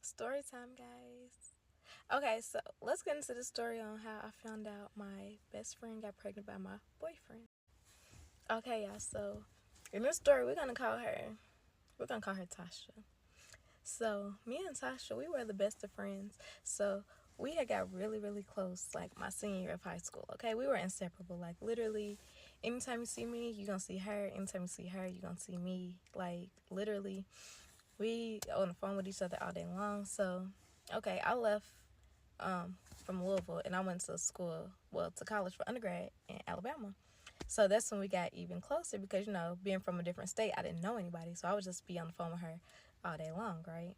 Story time, guys. Okay, so let's get into the story on how I found out my best friend got pregnant by my boyfriend. Okay, y'all. So in this story, we're gonna call her Tasha. So me and Tasha, we were the best of friends. So we had got really, really close, like my senior year of high school. Okay, we were inseparable. Like literally, anytime you see me, you gonna see her. Anytime you see her, you gonna see me. Like literally, we on the phone with each other all day long. So okay, I left from Louisville, and I went to school, to college for undergrad in Alabama. So that's when we got even closer because, being from a different state, I didn't know anybody. So I would just be on the phone with her all day long, right?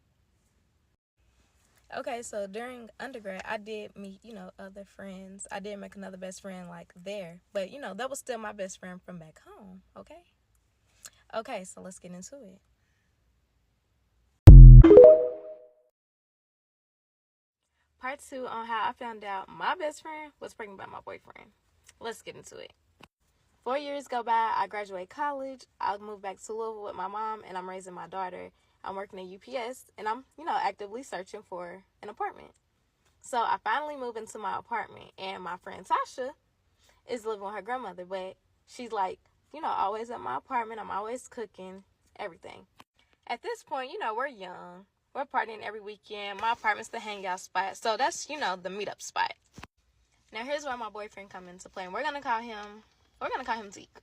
Okay, so during undergrad, I did meet, other friends. I did make another best friend like there, but, that was still my best friend from back home, okay? Okay, so let's get into it. Part two on how I found out my best friend was pregnant by my boyfriend. Let's get into it. 4 years go by, I graduate college, I moved back to Louisville with my mom, and I'm raising my daughter. I'm working at UPS, and I'm, actively searching for an apartment. So I finally move into my apartment, and my friend Tasha is living with her grandmother, but she's like, always at my apartment. I'm always cooking, everything. At this point, we're young. We're partying every weekend. My apartment's the hangout spot, so that's, the meetup spot. Now here's where my boyfriend comes into play, and we're gonna call him Zeke.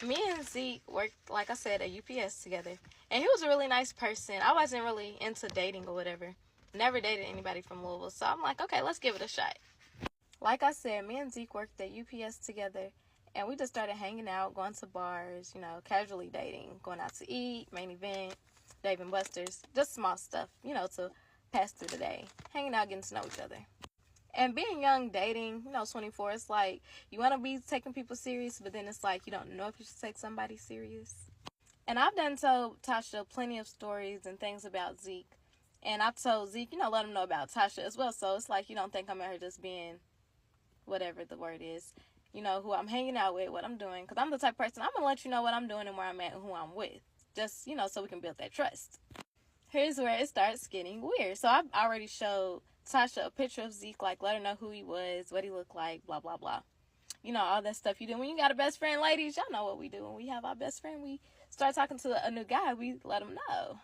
Me and Zeke worked, like I said, at UPS together. And he was a really nice person. I wasn't really into dating or whatever. Never dated anybody from Louisville. So I'm like, okay, let's give it a shot. Like I said, me and Zeke worked at UPS together. And we just started hanging out, going to bars, casually dating, going out to eat, main event, Dave and Buster's. Just small stuff, to pass through the day. Hanging out, getting to know each other. And being young, dating, 24, it's like you want to be taking people serious, but then it's like you don't know if you should take somebody serious. And I've done told Tasha plenty of stories and things about Zeke. And I've told Zeke, let him know about Tasha as well. So it's like you don't think I'm out here just being whatever the word is, who I'm hanging out with, what I'm doing. Because I'm the type of person, I'm going to let you know what I'm doing and where I'm at and who I'm with. Just, so we can build that trust. Here's where it starts getting weird. So I've already showed Tasha a picture of Zeke, like let her know who he was, what he looked like, blah, blah, blah. All that stuff you do. When you got a best friend, ladies, y'all know what we do. When we have our best friend, we start talking to a new guy, we let him know.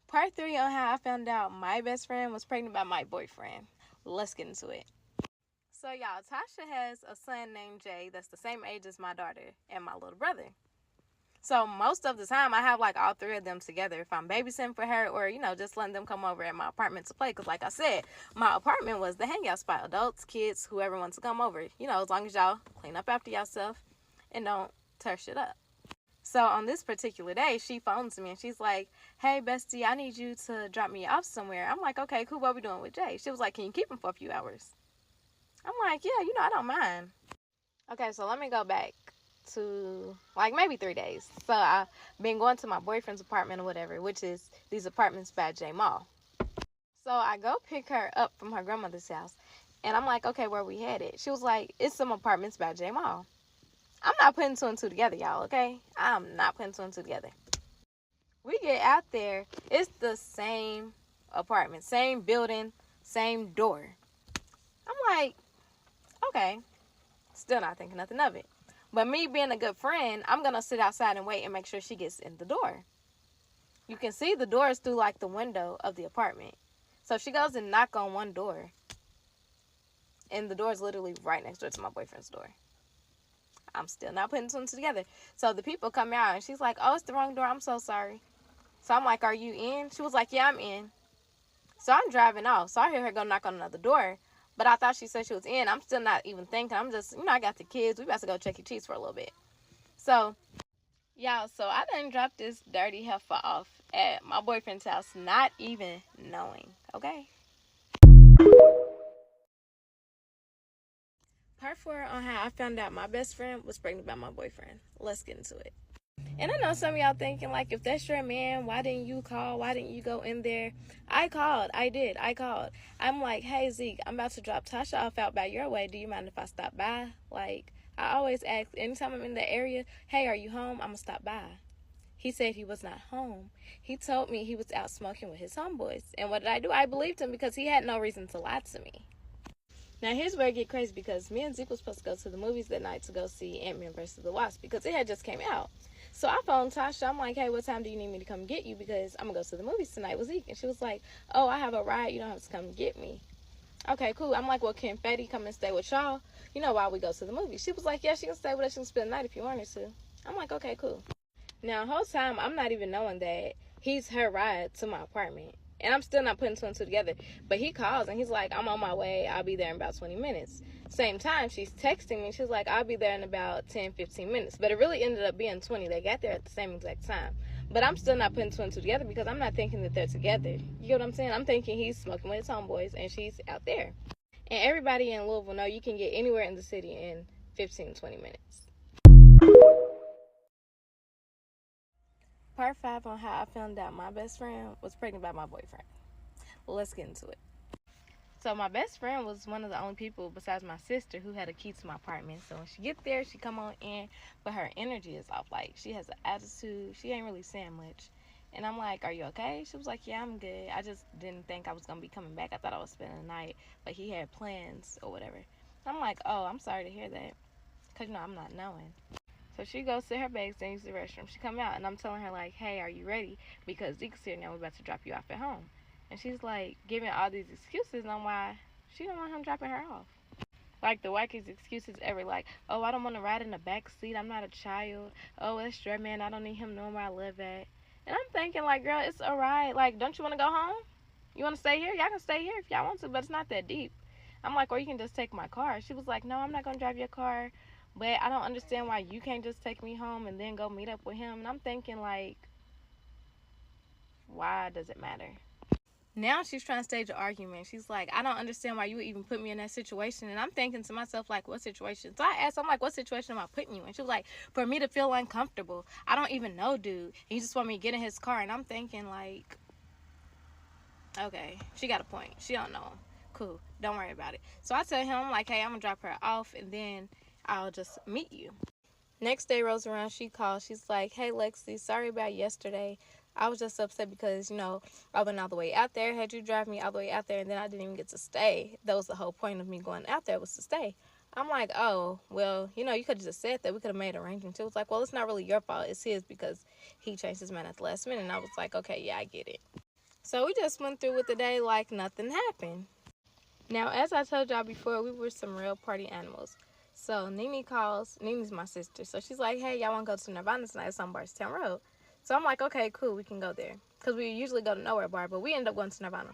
Part three on how I found out my best friend was pregnant by my boyfriend. Let's get into it. So, y'all, Tasha has a son named Jay that's the same age as my daughter and my little brother. So most of the time, I have like all three of them together if I'm babysitting for her or, just letting them come over at my apartment to play. Because like I said, my apartment was the hangout spot. Adults, kids, whoever wants to come over. As long as y'all clean up after yourself and don't tear shit up. So on this particular day, she phones me and she's like, hey, bestie, I need you to drop me off somewhere. I'm like, okay, cool. What we doing with Jay? She was like, can you keep him for a few hours? I'm like, yeah, I don't mind. Okay, so let me go back to like maybe 3 days. So I've been going to my boyfriend's apartment or whatever, which is these apartments by J Mall. So I go pick her up from her grandmother's house, and I'm like, okay, where we headed? She was like, it's some apartments by J Mall. I'm not putting two and two together, y'all, okay? I'm not putting two and two together. We get out there, it's the same apartment, same building, same door. I'm like, okay, still not thinking nothing of it. But me being a good friend, I'm going to sit outside and wait and make sure she gets in the door. You can see the doors through like the window of the apartment. So she goes and knock on one door. And the door is literally right next door to my boyfriend's door. I'm still not putting two and two together. So the people come out and she's like, oh, it's the wrong door. I'm so sorry. So I'm like, are you in? She was like, yeah, I'm in. So I'm driving off. So I hear her go knock on another door. But I thought she said she was in. I'm still not even thinking. I'm just, I got the kids. We about to go Chuck E. Cheese for a little bit. So, y'all, I done dropped this dirty heifer off at my boyfriend's house, not even knowing, okay? Part 4 on how I found out my best friend was pregnant by my boyfriend. Let's get into it. And I know some of y'all thinking, like, if that's your man, why didn't you call? Why didn't you go in there? I called. I did. I called. I'm like, hey, Zeke, I'm about to drop Tasha off out by your way. Do you mind if I stop by? Like, I always ask, anytime I'm in the area, hey, are you home? I'm going to stop by. He said he was not home. He told me he was out smoking with his homeboys. And what did I do? I believed him because he had no reason to lie to me. Now, here's where it get crazy, because me and Zeke was supposed to go to the movies that night to go see Ant-Man vs. the Wasp, because it had just came out. So I phoned Tasha. I'm like, hey, what time do you need me to come get you? Because I'm going to go to the movies tonight with Zeke. And she was like, oh, I have a ride. You don't have to come get me. Okay, cool. I'm like, well, can Fetty come and stay with y'all, while we go to the movies? She was like, yeah, she can stay with us. She can spend the night if you want her to. I'm like, okay, cool. Now, the whole time, I'm not even knowing that he's her ride to my apartment. And I'm still not putting two and two together. But he calls and he's like, I'm on my way. I'll be there in about 20 minutes. Same time, she's texting me. She's like, I'll be there in about 10, 15 minutes. But it really ended up being 20. They got there at the same exact time. But I'm still not putting two and two together because I'm not thinking that they're together. You get what I'm saying? I'm thinking he's smoking with his homeboys and she's out there. And everybody in Louisville know you can get anywhere in the city in 15, 20 minutes. Part 5 on how I found out my best friend was pregnant by my boyfriend. Let's get into it. So my best friend was one of the only people besides my sister who had a key to my apartment. So when she get there, she come on in, but her energy is off. Like, she has an attitude. She ain't really saying much. And I'm like, are you okay? She was like, yeah, I'm good. I just didn't think I was going to be coming back. I thought I was spending the night, but he had plans or whatever. I'm like, oh, I'm sorry to hear that, because, I'm not knowing. So she goes to her bags and uses the restroom. She come out, and I'm telling her, like, hey, are you ready? Because Zeke's here now. We're about to drop you off at home. And she's, like, giving all these excuses on why she don't want him dropping her off. Like, the wackest excuses ever. Like, oh, I don't want to ride in the back seat. I'm not a child. Oh, that's Dre, man. I don't need him knowing where I live at. And I'm thinking, like, girl, it's all right. Like, don't you want to go home? You want to stay here? Y'all can stay here if y'all want to, but it's not that deep. I'm like, or you can just take my car. She was like, no, I'm not going to drive your car. But I don't understand why you can't just take me home and then go meet up with him. And I'm thinking, like, why does it matter? Now she's trying to stage an argument. She's like, I don't understand why you would even put me in that situation. And I'm thinking to myself, like, what situation? So I asked, I'm like, what situation am I putting you in? She was like, for me to feel uncomfortable. I don't even know, dude. And you just want me to get in his car. And I'm thinking, like, okay, she got a point. She don't know him. Cool. Don't worry about it. So I tell him, like, hey, I'm going to drop her off and then I'll just meet you. Next day rolls around, she calls. She's like, hey, Lexi, sorry about yesterday. I was just upset because, I went all the way out there, had you drive me all the way out there, and then I didn't even get to stay. That was the whole point of me going out there, was to stay. I'm like, oh, well, you could have just said that. We could have made arrangements. She was like, well, it's not really your fault. It's his because he changed his mind at the last minute. And I was like, okay, yeah, I get it. So we just went through with the day like nothing happened. Now, as I told y'all before, we were some real party animals. So Nene calls. Nene's my sister. So she's like, hey, y'all want to go to Nirvana tonight? It's on Bardstown Road. So I'm like, okay, cool, we can go there. Because we usually go to Nowhere Bar, but we end up going to Nirvana.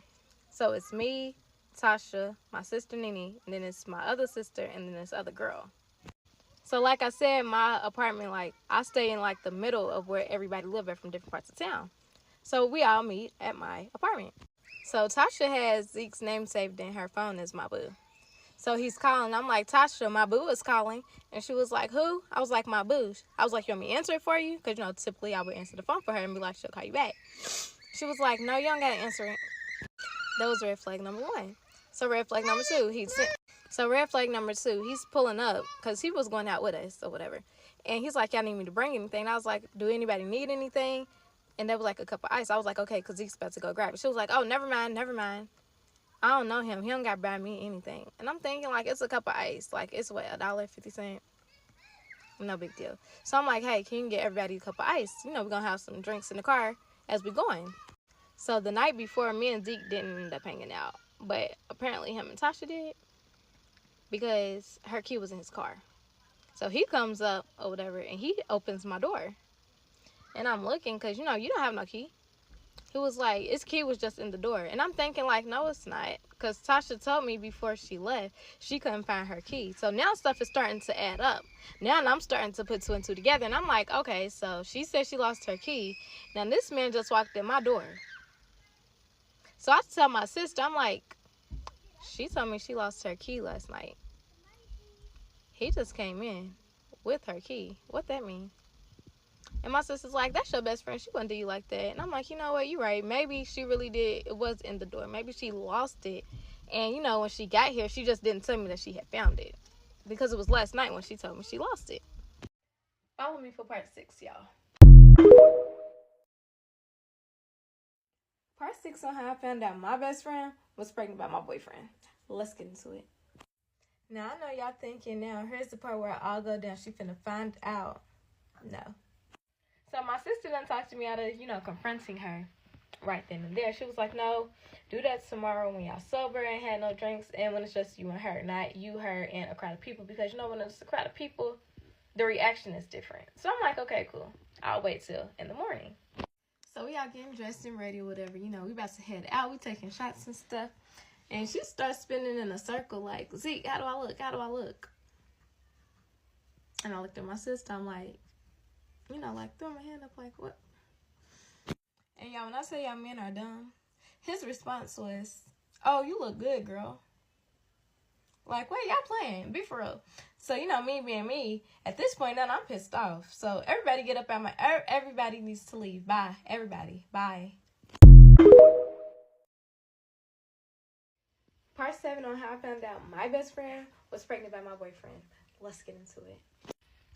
So it's me, Tasha, my sister Nene, and then it's my other sister, and then this other girl. So like I said, my apartment, like, I stay in, like, the middle of where everybody lives at from different parts of town. So we all meet at my apartment. So Tasha has Zeke's name saved in her phone as my boo. So he's calling. I'm like, Tasha, my boo is calling. And she was like, who? I was like, my boo. I was like, you want me to answer it for you? Because, typically I would answer the phone for her and be like, she'll call you back. She was like, no, you don't got to answer it. That was red flag number 1. So red flag number 2, red flag number 2, he's pulling up because he was going out with us or whatever. And he's like, y'all need me to bring anything? And I was like, do anybody need anything? And there was like a cup of ice. I was like, okay, because Zeke's about to go grab it. She was like, oh, never mind. I don't know him. He don't got to buy me anything. And I'm thinking, like, it's a cup of ice. Like, it's what, $1.50? No big deal. So I'm like, hey, can you get everybody a cup of ice? We're going to have some drinks in the car as we going. So the night before, me and Zeke didn't end up hanging out. But apparently him and Tasha did. Because her key was in his car. So he comes up or whatever, and he opens my door. And I'm looking because, you don't have no key. He was like, his key was just in the door. And I'm thinking, like, no, it's not. Because Tasha told me before she left, she couldn't find her key. So now stuff is starting to add up. Now I'm starting to put two and two together. And I'm like, okay, so she said she lost her key. Now this man just walked in my door. So I tell my sister, I'm like, she told me she lost her key last night. He just came in with her key. What that mean? And my sister's like, that's your best friend. She wouldn't do you like that. And I'm like, you know what? You're right. Maybe she really did. It was in the door. Maybe she lost it. And, when she got here, she just didn't tell me that she had found it. Because it was last night when she told me she lost it. Follow me for part 6, y'all. Part 6 on how I found out my best friend was pregnant by my boyfriend. Let's get into it. Now, I know y'all thinking now, here's the part where I'll go down. She finna find out. No. So my sister done talked to me out of, confronting her right then and there. She was like, no, do that tomorrow when y'all sober and had no drinks and when it's just you and her, not you, her, and a crowd of people. Because, when it's a crowd of people, the reaction is different. So I'm like, okay, cool. I'll wait till in the morning. So we all getting dressed and ready or whatever. We about to head out. We taking shots and stuff. And she starts spinning in a circle like, Zeke, how do I look? How do I look? And I looked at my sister. I'm like, throw my hand up like, what? And y'all, when I say y'all men are dumb, his response was, oh, you look good, girl. Like, wait, y'all playing. Be for real. So, me being me, at this point, now I'm pissed off. So, everybody get up out everybody needs to leave. Bye. Everybody. Bye. Part 7 on how I found out my best friend was pregnant by my boyfriend. Let's get into it.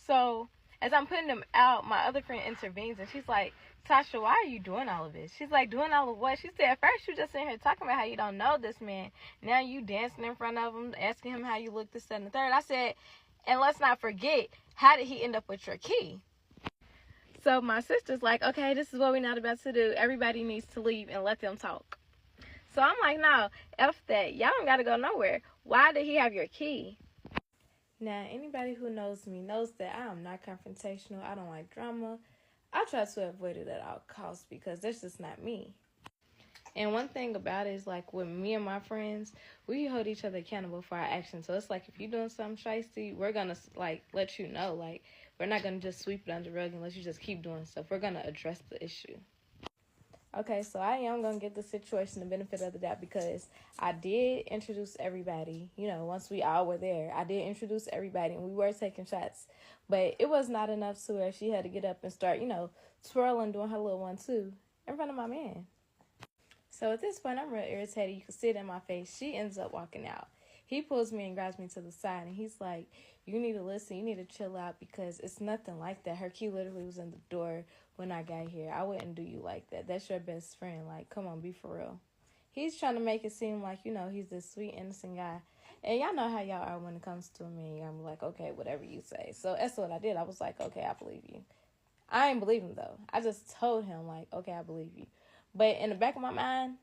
So, as I'm putting them out, my other friend intervenes and she's like, Tasha, why are you doing all of this? She's like, doing all of what? She said, at first you just sitting here talking about how you don't know this man. Now you dancing in front of him, asking him how you look, this, that, and the third. I said, and let's not forget, how did he end up with your key? So my sister's like, okay, this is what we're not about to do. Everybody needs to leave and let them talk. So I'm like, no, F that. Y'all don't got to go nowhere. Why did he have your key? Now, anybody who knows me knows that I am not confrontational. I don't like drama. I try to avoid it at all costs because that's just not me. And one thing about it is, like, with me and my friends, we hold each other accountable for our actions. So it's like, if you're doing something shiesty, we're going to, let you know. Like, we're not going to just sweep it under the rug unless you just keep doing stuff. We're going to address the issue. Okay, so I am going to give the situation the benefit of the doubt because I did introduce everybody. Once we all were there, I did introduce everybody and we were taking shots. But it was not enough to where she had to get up and start, twirling, doing her little one too, in front of my man. So at this point, I'm real irritated. You can see it in my face. She ends up walking out. He pulls me and grabs me to the side and he's like, you need to listen. You need to chill out because it's nothing like that. Her key literally was in the door when I got here. I wouldn't do you like that. That's your best friend. Like, come on, be for real. He's trying to make it seem like, he's this sweet, innocent guy. And y'all know how y'all are when it comes to me. I'm like, okay, whatever you say. So that's what I did. I was like, okay, I believe you. I ain't believe him, though. I just told him, like, okay, I believe you. But in the back of my mind,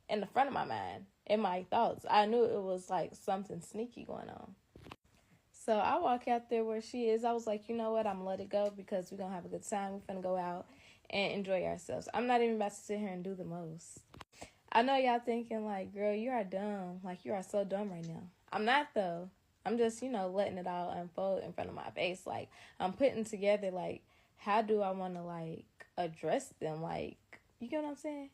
in the front of my mind, in my thoughts, I knew it was, like, something sneaky going on. So I walk out there where she is. I was like, you know what? I'm going to let it go because we're going to have a good time. We're going to go out and enjoy ourselves. I'm not even about to sit here and do the most. I know y'all thinking, like, girl, you are dumb. Like, you are so dumb right now. I'm not, though. I'm just, letting it all unfold in front of my face. Like, I'm putting together, like, how do I want to, like, address them? Like, you get what I'm saying?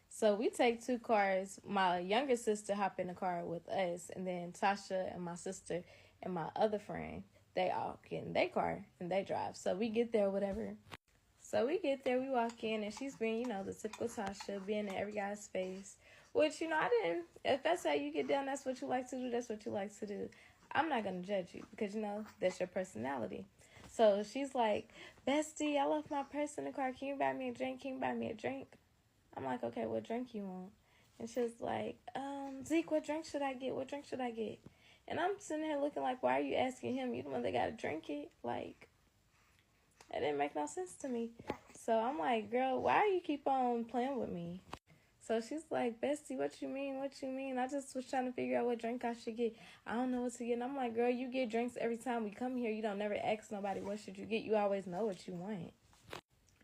So we take 2 cars. My younger sister hop in the car with us. And then Tasha and my sister and my other friend, they all get in their car and they drive. So we get there, whatever. So we get there, we walk in, and she's being, the typical Tasha, being in every guy's face. Which, I didn't. If that's how you get down, that's what you like to do, that's what you like to do. I'm not going to judge you because, that's your personality. So she's like, bestie, I left my purse in the car. Can you buy me a drink? Can you buy me a drink? I'm like, okay, what drink you want? And she was like, Zeke, what drink should I get? What drink should I get? And I'm sitting here looking like, why are you asking him? You the one that got to drink it? Like, it didn't make no sense to me. So I'm like, girl, why you keep on playing with me? So she's like, bestie, what you mean? What you mean? I just was trying to figure out what drink I should get. I don't know what to get. And I'm like, girl, you get drinks every time we come here. You don't never ask nobody, what should you get? You always know what you want.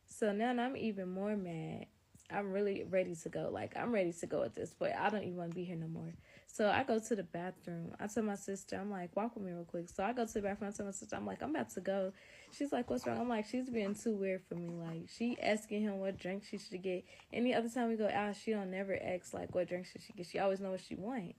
So now I'm even more mad. I'm really ready to go. Like, I'm ready to go at this point. I don't even want to be here no more. So I go to the bathroom. I tell my sister, I'm like, walk with me real quick. So I go to the bathroom. I tell my sister, I'm like, I'm about to go. She's like, what's wrong? I'm like, she's being too weird for me. Like, she asking him what drink she should get. Any other time we go out, she don't never ask, like, what drink should she get. She always know what she want.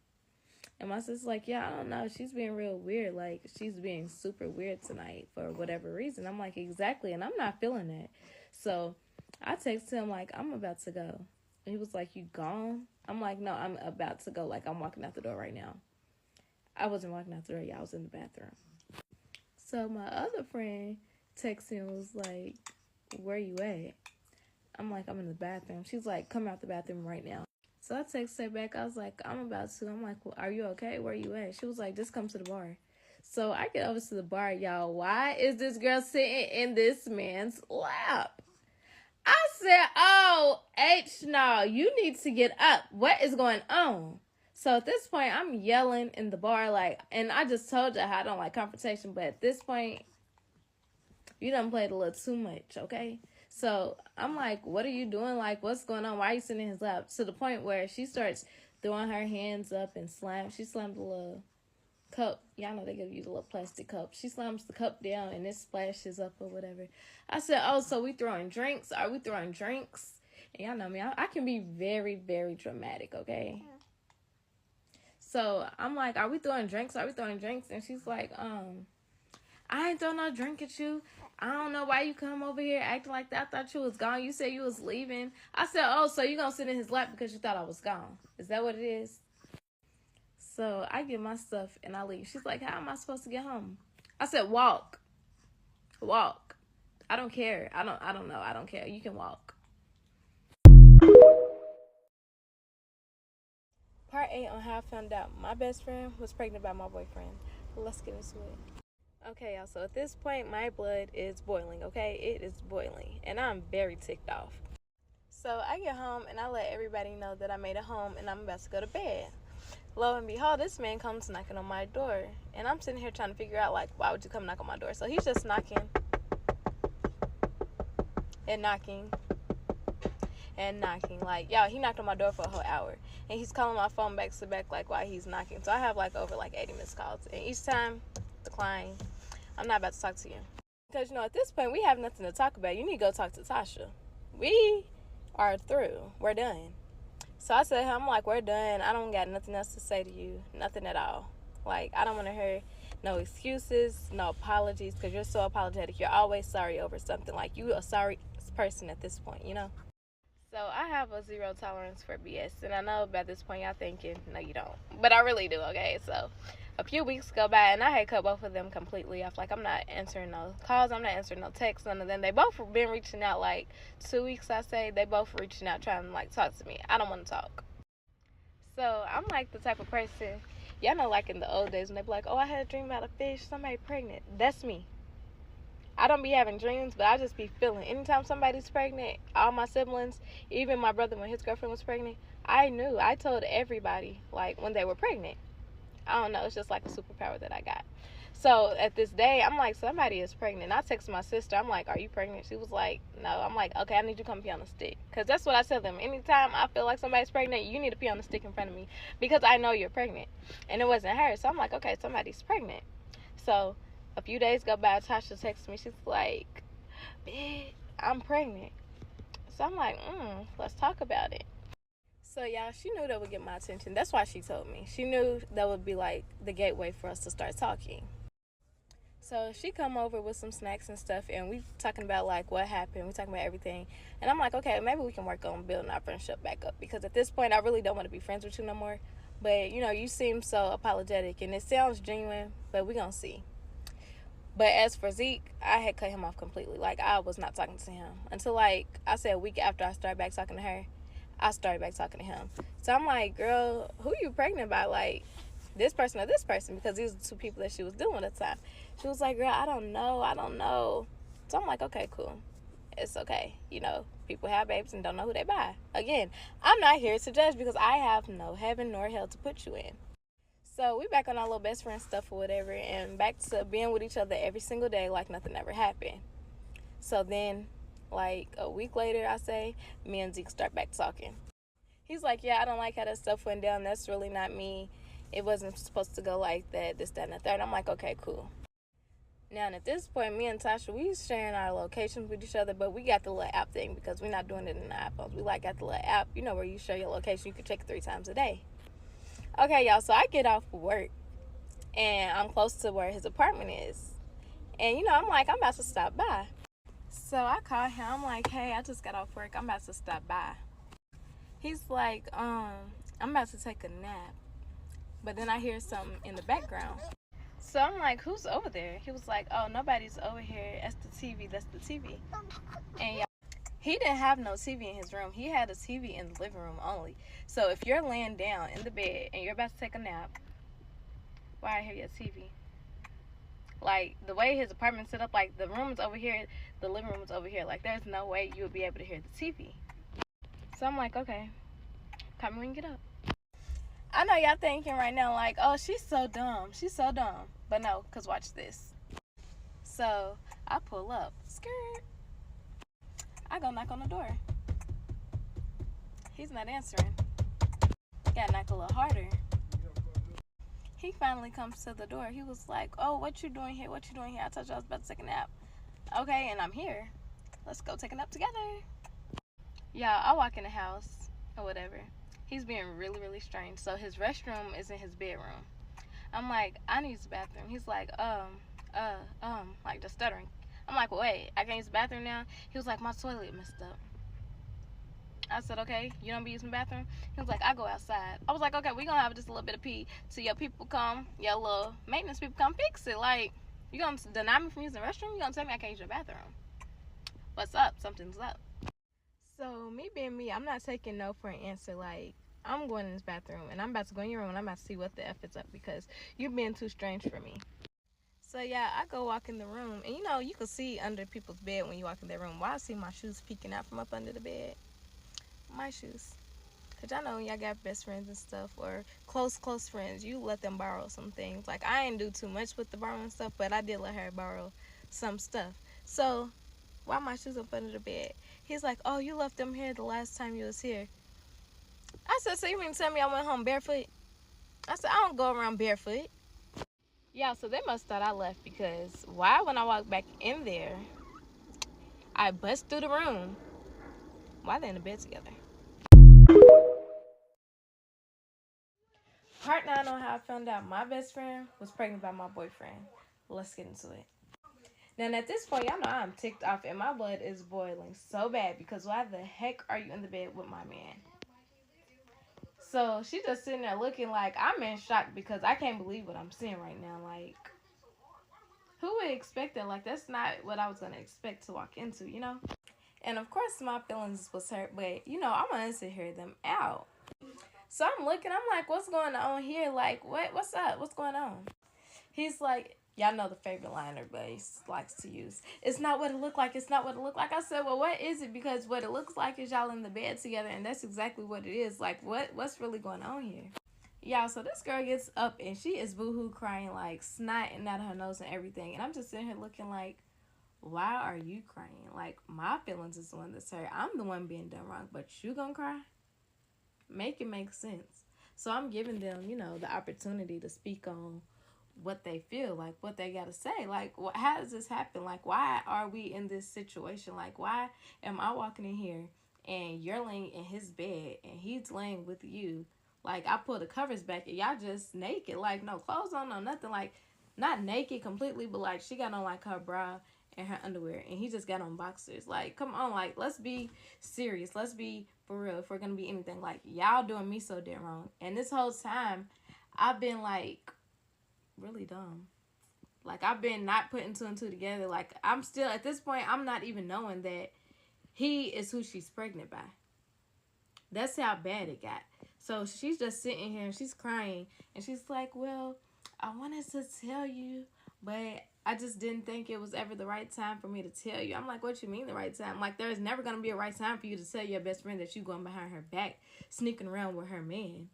And my sister's like, yeah, I don't know. She's being real weird. Like, she's being super weird tonight for whatever reason. I'm like, exactly. And I'm not feeling that. So I text him, like, I'm about to go. And he was like, you gone? I'm like, no, I'm about to go. Like, I'm walking out the door right now. I wasn't walking out the door. Yeah, I was in the bathroom. So my other friend texted me and was like, where you at? I'm like, I'm in the bathroom. She's like, come out the bathroom right now. So I text her back. I was like, I'm about to. I'm like, well, are you okay? Where you at? She was like, just come to the bar. So I get over to the bar, y'all. Why is this girl sitting in this man's lap? I said, oh, no, you need to get up. What is going on? So at this point, I'm yelling in the bar, like, and I just told you how I don't like confrontation, but at this point, you done played a little too much, okay? So I'm like, what are you doing? Like, what's going on? Why are you sitting in his lap? To the point where she starts throwing her hands up and she slammed the little cup. Y'all know they give you the little plastic cup. She slams the cup down and it splashes up or whatever. I said, oh, so we throwing drinks? Are we throwing drinks? And y'all know me. I can be very, very dramatic, okay? Yeah. So I'm like, are we throwing drinks? Are we throwing drinks? And she's like, I ain't throwing no drink at you. I don't know why you come over here acting like that. I thought you was gone. You said you was leaving. I said, oh, so you gonna sit in his lap because you thought I was gone. Is that what it is? So I get my stuff and I leave. She's like, how am I supposed to get home? I said, walk. Walk. I don't care. I don't know. I don't care. You can walk. Part 8 on how I found out my best friend was pregnant by my boyfriend. Let's get into it. Okay, y'all. So at this point, my blood is boiling, okay? It is boiling. And I'm very ticked off. So I get home and I let everybody know that I made it home and I'm about to go to bed. Lo and behold, this man comes knocking on my door. And I'm sitting here trying to figure out, like, why would you come knock on my door? So he's just knocking and knocking and knocking. Like, y'all, he knocked on my door for a whole hour. And he's calling my phone back to back, like, while he's knocking. So I have, like, over, like, 80 missed calls. And each time, decline. I'm not about to talk to you. Because, you know, at this point, we have nothing to talk about. You need to go talk to Tasha. We are through. We're done. So I said, I'm like, we're done. I don't got nothing else to say to you. Nothing at all. Like, I don't want to hear no excuses, no apologies, because you're so apologetic. You're always sorry over something. Like, you a sorry person at this point, you know? So I have a zero tolerance for BS. And I know by this point y'all thinking, no, you don't. But I really do, okay? So a few weeks go by, and I had cut both of them completely off. Like, I'm not answering no calls. I'm not answering no texts, none of them. They both been reaching out, like, 2 weeks, I say. They both reaching out, trying to, like, talk to me. I don't want to talk. So I'm, like, the type of person, y'all know, like, in the old days, when they be like, oh, I had a dream about a fish, somebody pregnant. That's me. I don't be having dreams, but I just be feeling. Anytime somebody's pregnant, all my siblings, even my brother when his girlfriend was pregnant, I knew. I told everybody, like, when they were pregnant. I don't know. It's just like a superpower that I got. So at this day, I'm like, somebody is pregnant. I texted my sister. I'm like, are you pregnant? She was like, no. I'm like, okay, I need you to come pee on the stick. Because that's what I tell them. Anytime I feel like somebody's pregnant, you need to pee on the stick in front of me. Because I know you're pregnant. And it wasn't her. So I'm like, okay, somebody's pregnant. So a few days go by. Tasha texts me. She's like, bitch, I'm pregnant. So I'm like, let's talk about it. So, y'all, she knew that would get my attention. That's why she told me. She knew that would be, like, the gateway for us to start talking. So, she come over with some snacks and stuff, and we talking about, like, what happened. We talking about everything. And I'm like, okay, maybe we can work on building our friendship back up. Because at this point, I really don't want to be friends with you no more. But, you know, you seem so apologetic, and it sounds genuine, but we gonna see. But as for Zeke, I had cut him off completely. Like, I was not talking to him. Until, like, I said a week after I started back talking to her, I started back talking to him. So I'm like, girl, who you pregnant by? Like, this person or this person? Because these are the two people that she was dealing at the time. She was like, girl, I don't know. So I'm like, okay, cool. It's okay. You know, people have babies and don't know who they by. Again, I'm not here to judge because I have no heaven nor hell to put you in. So we back on our little best friend stuff or whatever, and back to being with each other every single day like nothing ever happened. So then, like, a week later, I say, me and Zeke start back talking. He's like, yeah, I don't like how that stuff went down. That's really not me. It wasn't supposed to go like that, this, that, and the third. I'm like, okay, cool. Now, at this point, me and Tasha, we sharing our locations with each other, but we got the little app thing because we're not doing it in the iPhones. We, like, got the little app, you know, where you share your location. You can check it 3 times a day. Okay, y'all, so I get off work, and I'm close to where his apartment is. And, you know, I'm like, I'm about to stop by. So I call him. I'm like, hey, I just got off work. I'm about to stop by. He's like, I'm about to take a nap. But then I hear something in the background. So I'm like, who's over there? He was like, oh, nobody's over here. That's the TV. And He didn't have no TV in his room. He had a TV in the living room only. So if you're laying down in the bed and you're about to take a nap, why I hear your TV? Like, the way his apartment's set up, like, the room's over here, the living room's over here. Like, there's no way you would be able to hear the TV. So I'm like, okay, call me when you get up. I know y'all thinking right now, like, oh, she's so dumb. She's so dumb. But no, because watch this. So I pull up. Skirt. I go knock on the door. He's not answering. Gotta knock a little harder. He finally comes to the door. He was like, oh, what you doing here? What you doing here? I told you I was about to take a nap. Okay, and I'm here. Let's go take a nap together. Y'all, I walk in the house or whatever. He's being really, really strange. So his restroom is in his bedroom. I'm like, I need to use the bathroom. He's like, like just stuttering. I'm like, wait, I can't use the bathroom now? He was like, my toilet messed up. I said, okay, you don't be using the bathroom? He was like, I go outside. I was like, okay, we gonna have just a little bit of pee till your people come, your little maintenance people come fix it. Like, you gonna deny me from using the restroom? You gonna tell me I can't use your bathroom? What's up? Something's up. So, me being me, I'm not taking no for an answer. Like, I'm going in this bathroom, and I'm about to go in your room, and I'm about to see what the F is up, because you're being too strange for me. So, yeah, I go walk in the room, and, you know, you can see under people's bed when you walk in their room. Why I see my shoes peeking out from up under the bed? My shoes. Because I know when y'all got best friends and stuff, or close friends, you let them borrow some things. Like, I ain't do too much with the borrowing stuff, but I did let her borrow some stuff. So, why my shoes up under the bed? He's like, oh, you left them here the last time you was here. I said, so you mean to tell me I went home barefoot? I said, I don't go around barefoot. Yeah, so they must thought I left, because why when I walked back in there, I bust through the room. Why they in the bed together? Part 9 on how I found out my best friend was pregnant by my boyfriend. Let's get into it. Now, at this point, y'all know I'm ticked off and my blood is boiling so bad, because why the heck are you in the bed with my man? So she's just sitting there looking like I'm in shock, because I can't believe what I'm seeing right now. Like, who would expect that? Like, that's not what I was going to expect to walk into, you know? And of course, my feelings was hurt, but, you know, I'm going to hear them out. So I'm looking, I'm like, what's going on here? Like, what's up? What's going on? He's like, y'all know the favorite line everybody likes to use. It's not what it looked like. It's not what it looked like. I said, well, what is it? Because what it looks like is y'all in the bed together, and that's exactly what it is. Like, what's really going on here? Y'all, so this girl gets up, and she is boohoo crying, like, snotting out of her nose and everything. And I'm just sitting here looking like, why are you crying? Like, my feelings is the one that's hurt. I'm the one being done wrong, but you gonna cry? Make it make sense. So I'm giving them, you know, the opportunity to speak on what they feel, like what they gotta say. Like, how does this happen? Like, why are we in this situation? Like, why am I walking in here and you're laying in his bed and he's laying with you? Like, I pull the covers back and y'all just naked. Like, no clothes on, no nothing. Like, not naked completely, but like she got on like her bra and her underwear, and he just got on boxers. Like, come on, like, let's be serious. Let's be for real if we're gonna be anything. Like, y'all doing me so damn wrong. And this whole time, I've been, like, really dumb. Like, I've been not putting two and two together. Like, I'm still, at this point, I'm not even knowing that he is who she's pregnant by. That's how bad it got. So she's just sitting here, and she's crying, and she's like, well, I wanted to tell you, but I just didn't think it was ever the right time for me to tell you. I'm like, what you mean the right time? Like, there's never going to be a right time for you to tell your best friend that you going behind her back, sneaking around with her man.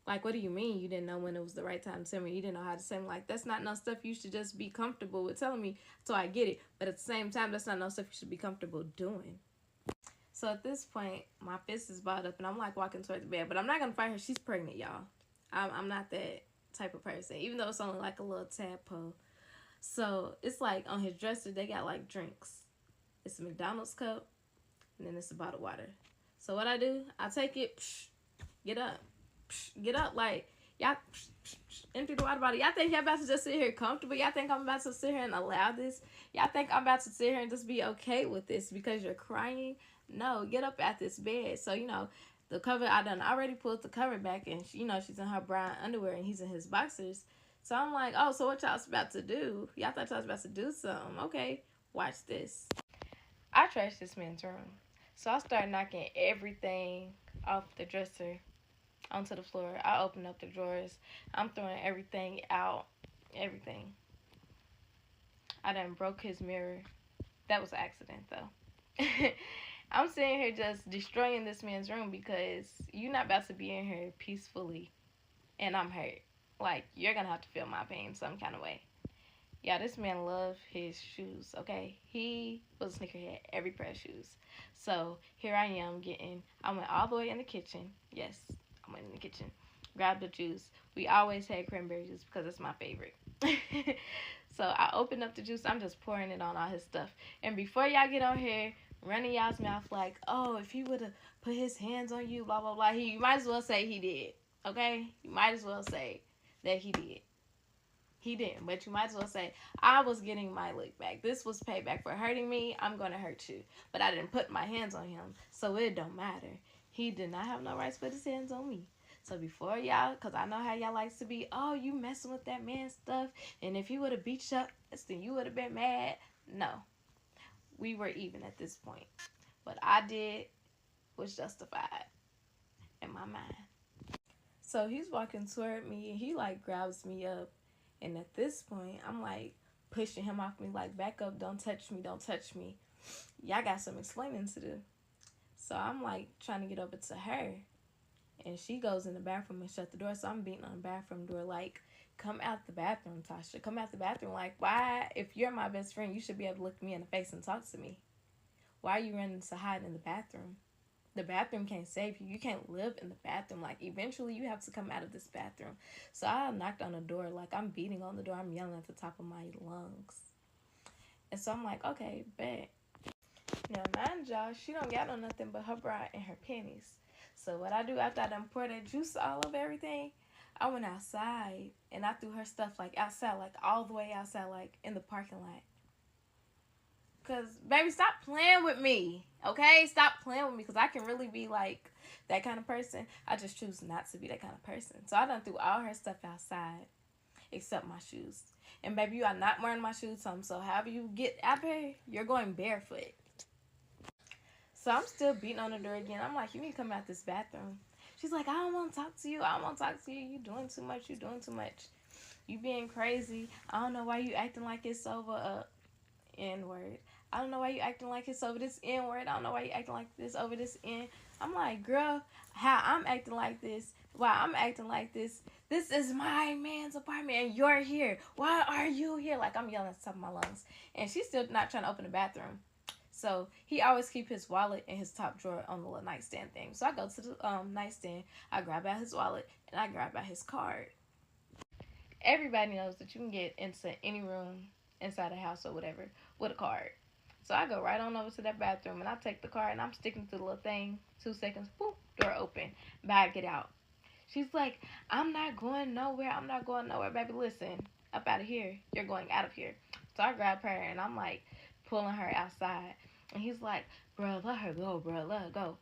Like, what do you mean you didn't know when it was the right time to tell me? You didn't know how to say me. Like, that's not no stuff you should just be comfortable with telling me, so I get it. But at the same time, that's not no stuff you should be comfortable doing. So at this point, my fist is balled up, and I'm, like, walking towards the bed. But I'm not going to fight her. She's pregnant, y'all. I'm not that type of person, even though it's only like a little tadpole. So it's like on his dresser they got like drinks. It's a McDonald's cup, and then it's a bottle of water. So what I do, I take it, get up, like, y'all empty the water bottle. Y'all think y'all about to just sit here comfortable? Y'all think I'm about to sit here and allow this? Y'all think I'm about to sit here and just be okay with this because you're crying? No, get up at this bed. So, you know, the cover, I done already pulled the cover back, and she, you know, she's in her brown underwear and he's in his boxers. So I'm like, oh, so what y'all's about to do? Y'all thought y'all was about to do something. Okay, watch this. I trashed this man's room. So I started knocking everything off the dresser onto the floor. I opened up the drawers. I'm throwing everything out. Everything. I done broke his mirror. That was an accident though. I'm sitting here just destroying this man's room because you're not about to be in here peacefully and I'm hurt. Like, you're gonna have to feel my pain some kind of way. Yeah, this man loved his shoes, okay? He was a sneakerhead, every pair of shoes. So here I am I went all the way in the kitchen. Yes, I went in the kitchen. Grabbed the juice. We always had cranberry juice because it's my favorite. So I opened up the juice. I'm just pouring it on all his stuff. And before y'all get on here, running y'all's mouth like, oh, if he would have put his hands on you, blah, blah, blah. You might as well say he did, okay? You might as well say that he did. He didn't, but you might as well say, I was getting my lick back. This was payback for hurting me. I'm going to hurt you. But I didn't put my hands on him, so it don't matter. He did not have no right to put his hands on me. So before y'all, because I know how y'all likes to be, oh, you messing with that man's stuff, and if he would have beat you up, then you would have been mad. No. We were even at this point. What I did was justified in my mind. So he's walking toward me, and he, like, grabs me up. And at this point, I'm, like, pushing him off me, like, back up, don't touch me, don't touch me. Y'all got some explaining to do. So I'm, like, trying to get over to her. And she goes in the bathroom and shut the door. So I'm beating on the bathroom door, like, come out the bathroom, Tasha. Come out the bathroom. Like, why? If you're my best friend, you should be able to look me in the face and talk to me. Why are you running to hide in the bathroom? The bathroom can't save you. You can't live in the bathroom. Like, eventually you have to come out of this bathroom. So I knocked on the door. Like, I'm beating on the door. I'm yelling at the top of my lungs. And so I'm like, okay, bet. Now, mind y'all, she don't got on nothing but her bra and her panties. So what I do after I done pour that juice all over everything, I went outside and I threw her stuff, like, outside, like, all the way outside, like, in the parking lot. Because, baby, stop playing with me, okay? Stop playing with me, because I can really be, like, that kind of person. I just choose not to be that kind of person. So I done threw all her stuff outside, except my shoes. And, baby, you are not wearing my shoes home, so however you get out there, you're going barefoot. So I'm still beating on the door again. I'm like, you need to come out this bathroom. She's like, I don't want to talk to you. I don't want to talk to you. You doing too much. You doing too much. You being crazy. I don't know why you acting like it's over a N-word. I don't know why you acting like it's over this N-word. I don't know why you acting like this over this N. I'm like, girl, how I'm acting like this, why I'm acting like this. This is my man's apartment and you're here. Why are you here? Like, I'm yelling at the top of my lungs. And she's still not trying to open the bathroom. So he always keep his wallet in his top drawer on the little nightstand thing. So I go to the nightstand, I grab out his wallet, and I grab out his card. Everybody knows that you can get into any room inside a house or whatever with a card. So I go right on over to that bathroom, and I take the card, and I'm sticking to the little thing. 2 seconds, boop, door open. Bag, get out. She's like, I'm not going nowhere. I'm not going nowhere. Baby, listen, up out of here. You're going out of here. So I grab her, and I'm, like, pulling her outside. And he's like, bro, let her go, bro. Let her go.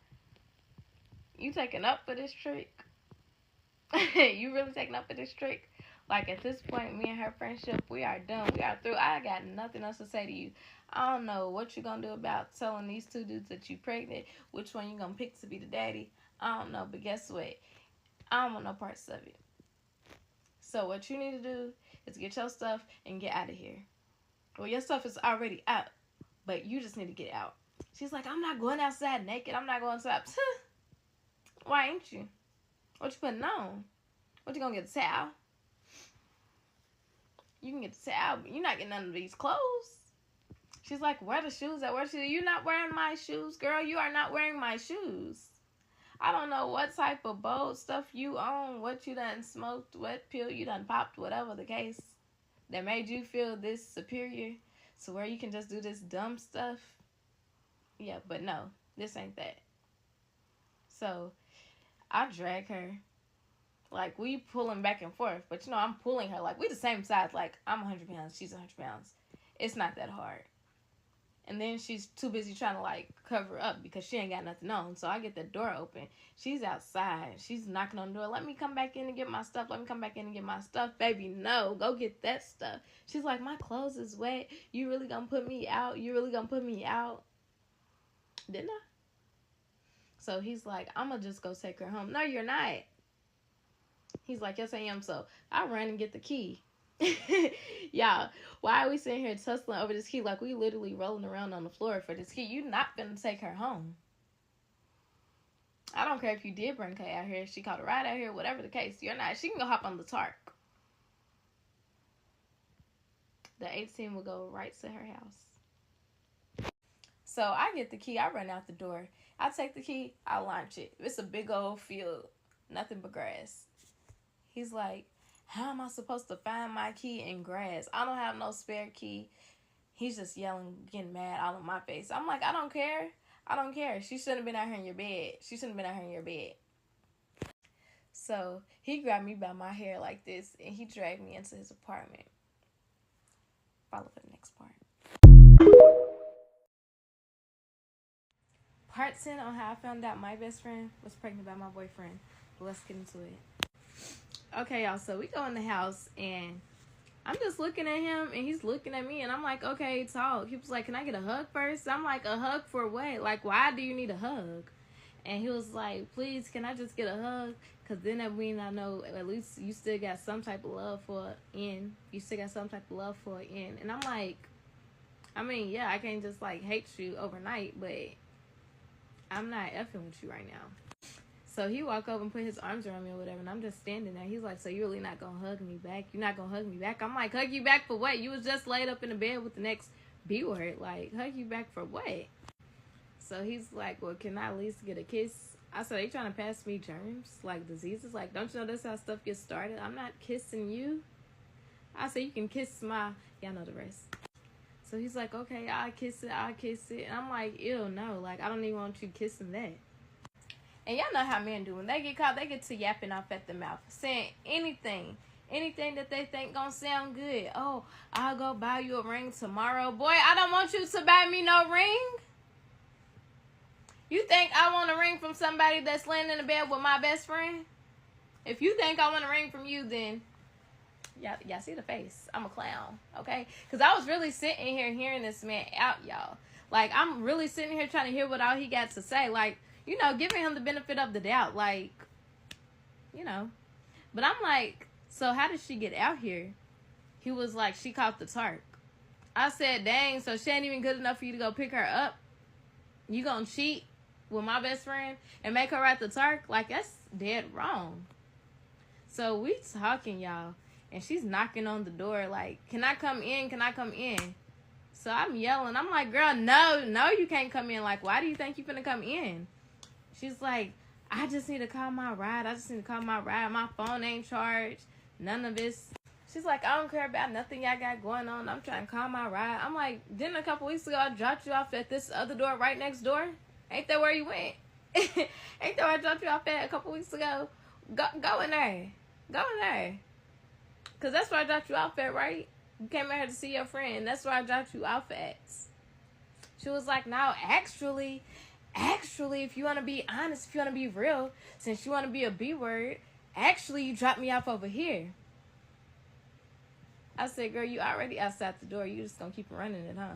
You taking up for this trick? You really taking up for this trick? Like, at this point, me and her friendship, we are done. We are through. I got nothing else to say to you. I don't know what you're going to do about telling these 2 dudes that you pregnant. Which one you going to pick to be the daddy. I don't know. But guess what? I don't want no parts of it. So what you need to do is get your stuff and get out of here. Well, your stuff is already out. But you just need to get out. She's like, I'm not going outside naked. I'm not going outside. Why ain't you? What you putting on? What you gonna get, a towel? You can get the towel, but you're not getting none of these clothes. She's like, where the shoes at? Where the shoes? You're not wearing my shoes, girl. You are not wearing my shoes. I don't know what type of bold stuff you own, what you done smoked, what pill you done popped, whatever the case, that made you feel this superior. So where you can just do this dumb stuff. Yeah, but no, this ain't that. So I drag her. Like, we pulling back and forth. But, you know, I'm pulling her. Like, we the same size. Like, I'm 100 pounds. She's 100 pounds. It's not that hard. And then she's too busy trying to, like, cover up because she ain't got nothing on. So I get the door open. She's outside. She's knocking on the door. Let me come back in and get my stuff. Let me come back in and get my stuff. Baby, no. Go get that stuff. She's like, my clothes is wet. You really gonna put me out? You really gonna put me out? Didn't I? So he's like, I'm gonna just go take her home. No, you're not. He's like, yes, I am. So I ran and get the key. Y'all, why are we sitting here tussling over this key like we literally rolling around on the floor for this key? You're not gonna take her home. I don't care if you did bring Kay out here. She caught a ride out here, whatever the case. You're not. She can go hop on the Tark. The 18 will go right to her house. So I get the key. I run out the door. I take the key. I launch it. It's a big old field. Nothing but grass. He's like, how am I supposed to find my key in grass? I don't have no spare key. He's just yelling, getting mad all in my face. I'm like, I don't care. I don't care. She shouldn't have been out here in your bed. She shouldn't have been out here in your bed. So he grabbed me by my hair like this, and he dragged me into his apartment. Follow the next part. Part 10 on how I found out my best friend was pregnant by my boyfriend. Let's get into it. Okay, y'all, so we go in the house, and I'm just looking at him, and he's looking at me, and I'm like, okay, talk. He was like, can I get a hug first? I'm like, a hug for what? Like, why do you need a hug? And he was like, please, can I just get a hug? Because then that means I know at least you still got some type of love for an. You still got some type of love for an. And I'm like, I mean, yeah, I can't just, like, hate you overnight, but I'm not effing with you right now. So he walked over and put his arms around me or whatever, and I'm just standing there. He's like, so you're really not going to hug me back? You're not going to hug me back? I'm like, hug you back for what? You was just laid up in the bed with the next B word. Like, hug you back for what? So he's like, well, can I at least get a kiss? I said, are you trying to pass me germs? Like, diseases? Like, don't you know that's how stuff gets started? I'm not kissing you. I said, you can kiss my... Y'all know the rest. So he's like, okay, I'll kiss it. And I'm like, ew, no. Like, I don't even want you kissing that. And y'all know how men do. When they get caught, they get to yapping off at the mouth. Saying anything. Anything that they think gonna sound good. Oh, I'll go buy you a ring tomorrow. Boy, I don't want you to buy me no ring. You think I want a ring from somebody that's laying in the bed with my best friend? If you think I want a ring from you, then y'all see the face. I'm a clown, okay? Because I was really sitting here hearing this man out, y'all. Like, I'm really sitting here trying to hear what all he got to say. Like, you know, giving him the benefit of the doubt. Like, you know. But I'm like, so how did she get out here? He was like, she caught the Tark. I said, dang, so she ain't even good enough for you to go pick her up? You gonna cheat with my best friend and make her ride the Tark? Like, that's dead wrong. So we talking, y'all. And she's knocking on the door like, can I come in? Can I come in? So I'm yelling. I'm like, girl, no, you can't come in. Like, why do you think you finna come in? She's like, I just need to call my ride. My phone ain't charged. None of this. She's like, I don't care about nothing y'all got going on. I'm trying to call my ride. I'm like, didn't a couple weeks ago I dropped you off at this other door right next door? Ain't that where you went? Ain't that where I dropped you off at a couple weeks ago? Go in there. Go in there. Because that's where I dropped you off at, right? You came out here to see your friend. That's where I dropped you off at. She was like, no, actually, if you want to be honest, if you want to be real, since you want to be a B word, actually, you dropped me off over here. I said, girl, you already outside the door. You just going to keep running it, huh?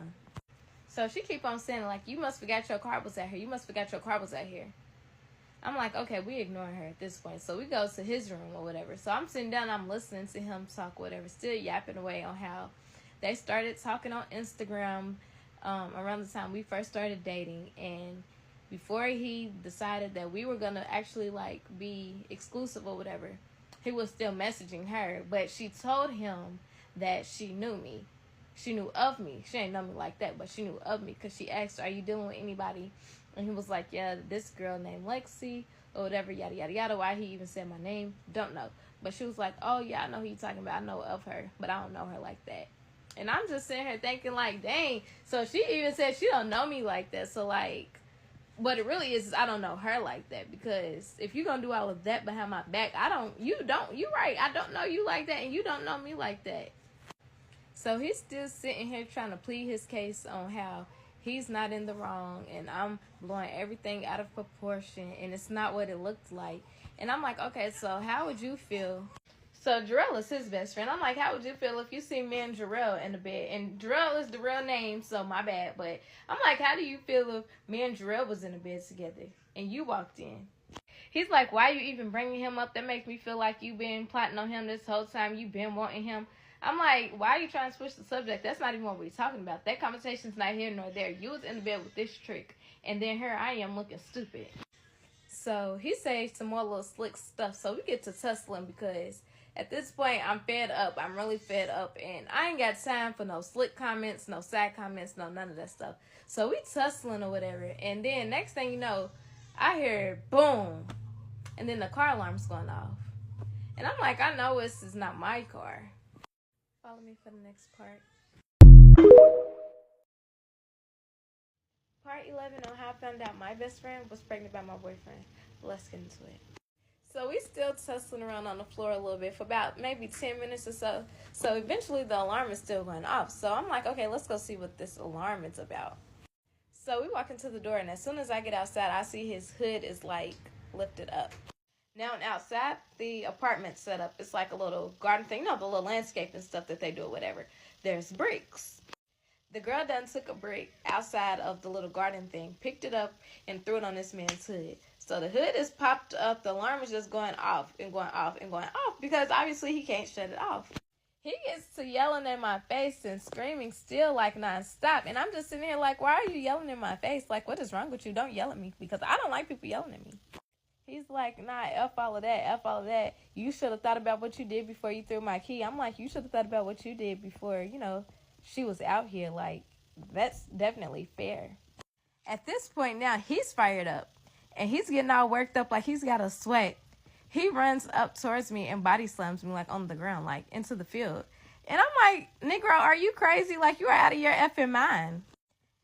So she keep on saying, like, you must forgot your car was out here. I'm like, okay, we ignoring her at this point. So we go to his room or whatever. So I'm sitting down, I'm listening to him talk, whatever, still yapping away on how they started talking on Instagram around the time we first started dating. And before he decided that we were going to actually, like, be exclusive or whatever, he was still messaging her. But she told him that she knew me. She knew of me. She ain't know me like that, but she knew of me because she asked, are you dealing with anybody? And he was like, yeah, this girl named Lexi or whatever, yada, yada, yada. Why he even said my name, don't know. But she was like, oh, yeah, I know who you're talking about. I know of her, but I don't know her like that. And I'm just sitting here thinking, like, dang. So she even said she don't know me like that. So, like, what it really is I don't know her like that. Because if you're going to do all of that behind my back, you're right. I don't know you like that, and you don't know me like that. So he's still sitting here trying to plead his case on how he's not in the wrong, and I'm blowing everything out of proportion, and it's not what it looked like. And I'm like, okay, so how would you feel? So Jarrell is his best friend. I'm like, how would you feel if you see me and Jarrell in the bed? And Jarrell is the real name, so my bad. But I'm like, how do you feel if me and Jarrell was in the bed together and you walked in? He's like, why you even bringing him up? That makes me feel like you been plotting on him this whole time. You been wanting him. I'm like, why are you trying to switch the subject? That's not even what we're talking about. That conversation's not here nor there. You was in the bed with this trick, and then here I am looking stupid. So he says some more little slick stuff. So we get to tussling because at this point I'm fed up. I'm really fed up, and I ain't got time for no slick comments, no side comments, no none of that stuff. So we tussling or whatever, and then next thing you know, I hear boom, and then the car alarm's going off, and I'm like, I know this is not my car. Follow me for the next part. Part 11 on how I found out my best friend was pregnant by my boyfriend. Let's get into it. So we still tussling around on the floor a little bit for about maybe 10 minutes or so. So eventually the alarm is still going off. So I'm like, okay, let's go see what this alarm is about. So we walk into the door, and as soon as I get outside, I see his hood is like lifted up. Now outside the apartment setup, it's like a little garden thing, the little landscaping stuff that they do or whatever. There's bricks. The girl done took a brick outside of the little garden thing, picked it up, and threw it on this man's hood. So the hood is popped up. The alarm is just going off and going off and going off because obviously he can't shut it off. He gets to yelling in my face and screaming still like nonstop. And I'm just sitting here like, why are you yelling in my face? Like, what is wrong with you? Don't yell at me because I don't like people yelling at me. He's like, nah, F all of that, F all of that. You should have thought about what you did before you threw my key. I'm like, you should have thought about what you did before, she was out here. Like, that's definitely fair. At this point now, he's fired up. And he's getting all worked up like he's got a sweat. He runs up towards me and body slams me like on the ground, like into the field. And I'm like, Negro, are you crazy? Like, you are out of your effing mind.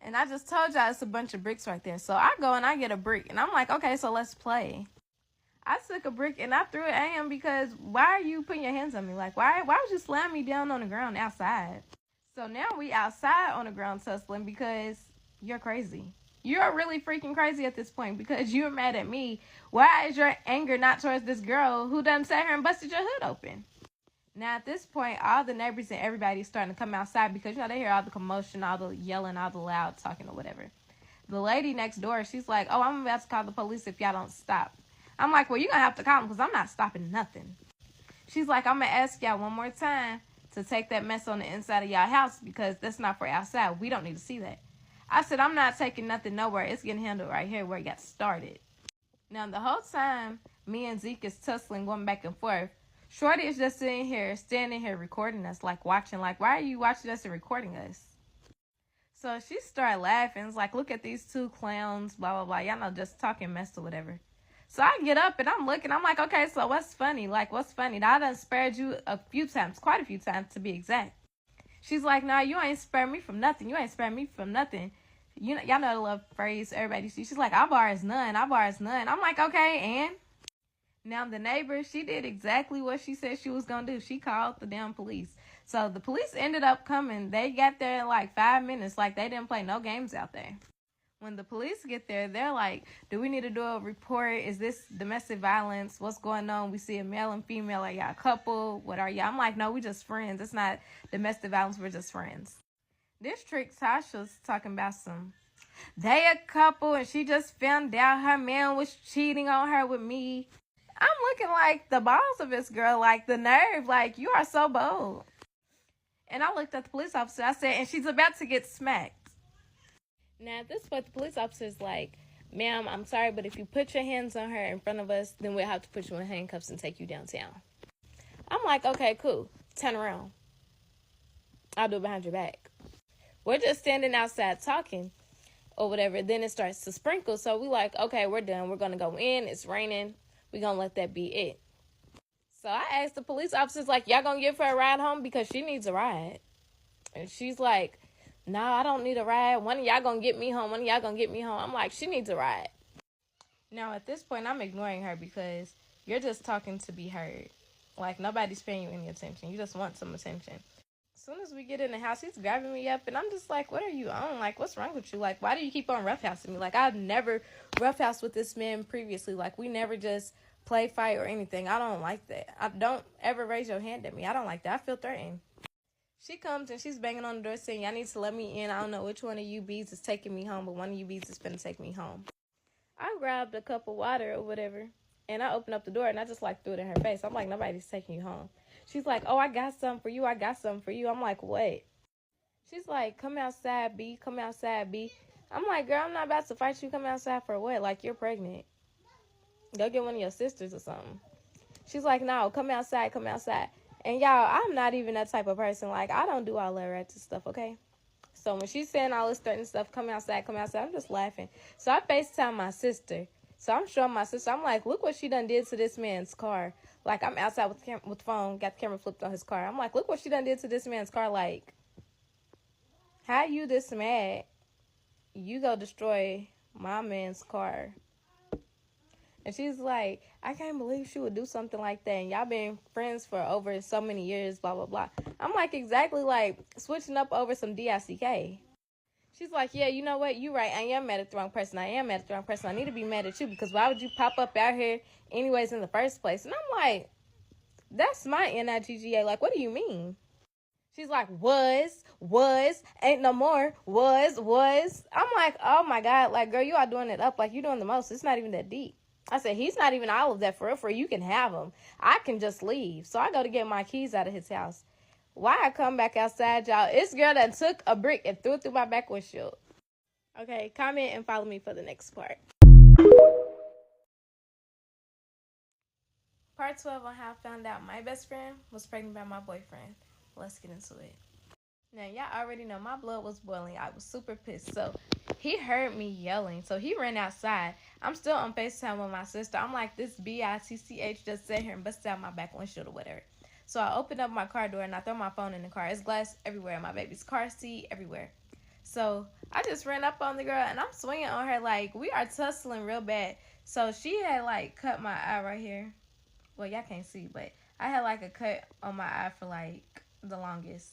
And I just told y'all it's a bunch of bricks right there. So I go and I get a brick. And I'm like, okay, so let's play. I took a brick and I threw it at him because why are you putting your hands on me? Like, why would you slam me down on the ground outside? So now we outside on the ground tussling because you're crazy. You're really freaking crazy at this point because you're mad at me. Why is your anger not towards this girl who done sat here and busted your hood open? Now at this point, all the neighbors and everybody's starting to come outside because, they hear all the commotion, all the yelling, all the loud talking or whatever. The lady next door, she's like, oh, I'm about to call the police if y'all don't stop. I'm like, well, you're going to have to call them because I'm not stopping nothing. She's like, I'm going to ask y'all one more time to take that mess on the inside of y'all house because that's not for outside. We don't need to see that. I said, I'm not taking nothing nowhere. It's getting handled right here where it got started. Now, the whole time, me and Zeke is tussling, going back and forth. Shorty is just sitting here, standing here, recording us, like watching, like, why are you watching us and recording us? So she started laughing. It's like, look at these two clowns, blah, blah, blah. Y'all know, just talking mess or whatever. So I get up and I'm looking. I'm like, okay, so what's funny? Like, what's funny? Now, I done spared you a few times, quite a few times to be exact. She's like, nah, you ain't spared me from nothing. You ain't spared me from nothing. Y'all know the love phrase everybody sees. She's like, I bars none. I bars none. I'm like, okay, and? Now, the neighbor, she did exactly what she said she was going to do. She called the damn police. So the police ended up coming. They got there in like 5 minutes. Like, they didn't play no games out there. When the police get there, they're like, do we need to do a report? Is this domestic violence? What's going on? We see a male and female. Are y'all a couple? What are y'all? I'm like, no, we just friends. It's not domestic violence. We're just friends. This trick, Tasha's talking about they a couple and she just found out her man was cheating on her with me. I'm looking like the balls of this girl, like the nerve, like you are so bold. And I looked at the police officer. I said, and she's about to get smacked. Now, at this point, the police officer's like, ma'am, I'm sorry, but if you put your hands on her in front of us, then we'll have to put you in handcuffs and take you downtown. I'm like, okay, cool. Turn around. I'll do it behind your back. We're just standing outside talking or whatever. Then it starts to sprinkle. So we like, okay, we're done. We're going to go in. It's raining. We're going to let that be it. So I asked the police officers, like, y'all going to give her a ride home? Because she needs a ride. And she's like, no, I don't need a ride. One of y'all going to get me home. One of y'all going to get me home. I'm like, she needs a ride. Now, at this point, I'm ignoring her because you're just talking to be heard. Like, nobody's paying you any attention. You just want some attention. As soon as we get in the house, he's grabbing me up, and I'm just like, what are you on? Like, what's wrong with you? Like, why do you keep on roughhousing me? Like, I've never roughhoused with this man previously. Like, we never just play fight or anything. I don't like that. I don't ever raise your hand at me. I don't like that. I feel threatened. She comes and she's banging on the door saying, y'all need to let me in. I don't know which one of you bees is taking me home, but one of you bees is finna take me home. I grabbed a cup of water or whatever, and I opened up the door, and I just, like, threw it in her face. I'm like, nobody's taking you home. She's like, oh, I got something for you. I got something for you. I'm like, what? She's like, come outside, B. Come outside, B. I'm like, girl, I'm not about to fight you. Come outside for what? Like, you're pregnant. Go get one of your sisters or something. She's like, no, come outside, come outside. And y'all, I'm not even that type of person. Like, I don't do all that ratchet stuff, okay? So when she's saying all this threatening stuff, come outside, I'm just laughing. So I FaceTime my sister. So I'm showing my sister, I'm like, look what she done did to this man's car. Like, I'm outside with the phone, got the camera flipped on his car. I'm like, look what she done did to this man's car. Like, how you this mad? You go destroy my man's car. And she's like, I can't believe she would do something like that. And y'all been friends for over so many years, blah, blah, blah. I'm like, exactly, like, switching up over some DICK. She's like, yeah, you know what? You right. I am mad at the wrong person. I need to be mad at you because why would you pop up out here anyways in the first place? And I'm like, that's my NIGGA. Like, what do you mean? She's like, was, ain't no more, was. I'm like, oh, my God. Like, girl, you are doing it up. Like, you doing the most. It's not even that deep. I said, he's not even all of that for real. You can have him. I can just leave. So I go to get my keys out of his house. Why I come back outside, y'all? It's girl that took a brick and threw it through my back windshield. Okay, comment and follow me for the next part. Part 12 on how I found out my best friend was pregnant by my boyfriend. Let's get into it. Now, y'all already know my blood was boiling. I was super pissed. So he heard me yelling. So he ran outside. I'm still on FaceTime with my sister. I'm like, this bitch just sat here and busted out my back windshield or whatever. So I opened up my car door and I throw my phone in the car. It's glass everywhere. My baby's car seat everywhere. So I just ran up on the girl and I'm swinging on her like we are tussling real bad. So she had like cut my eye right here. Well, y'all can't see, but I had like a cut on my eye for like the longest.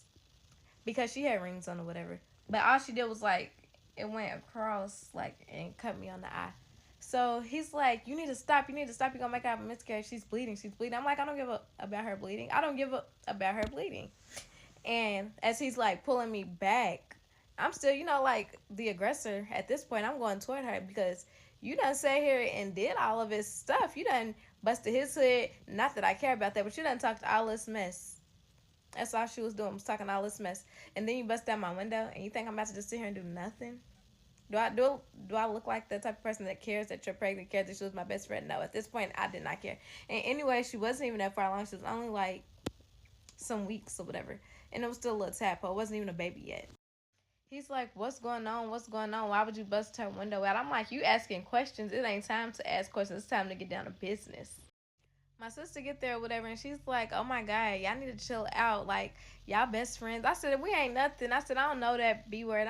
Because she had rings on or whatever. But all she did was, like, it went across, like, and cut me on the eye. So he's like, you need to stop. You're going to make her have a miscarriage. She's bleeding. I'm like, I don't give a about her bleeding. And as he's, like, pulling me back, I'm still, like, the aggressor at this point. I'm going toward her because you done sat here and did all of his stuff. You done busted his head. Not that I care about that, but you done talked all this mess. That's all she was doing, was talking all this mess. And then you bust down my window, and you think I'm about to just sit here and do nothing? Do I look like the type of person that cares that you're pregnant, cares that she was my best friend? No, at this point, I did not care. And anyway, she wasn't even that far along. She was only, like, some weeks or whatever. And it was still a little tadpole. It wasn't even a baby yet. He's like, what's going on? Why would you bust her window out? I'm like, you asking questions. It ain't time to ask questions. It's time to get down to business. My sister get there or whatever, and she's like, oh, my God, y'all need to chill out. Like, y'all best friends. I said, we ain't nothing. I said, I don't know that B word.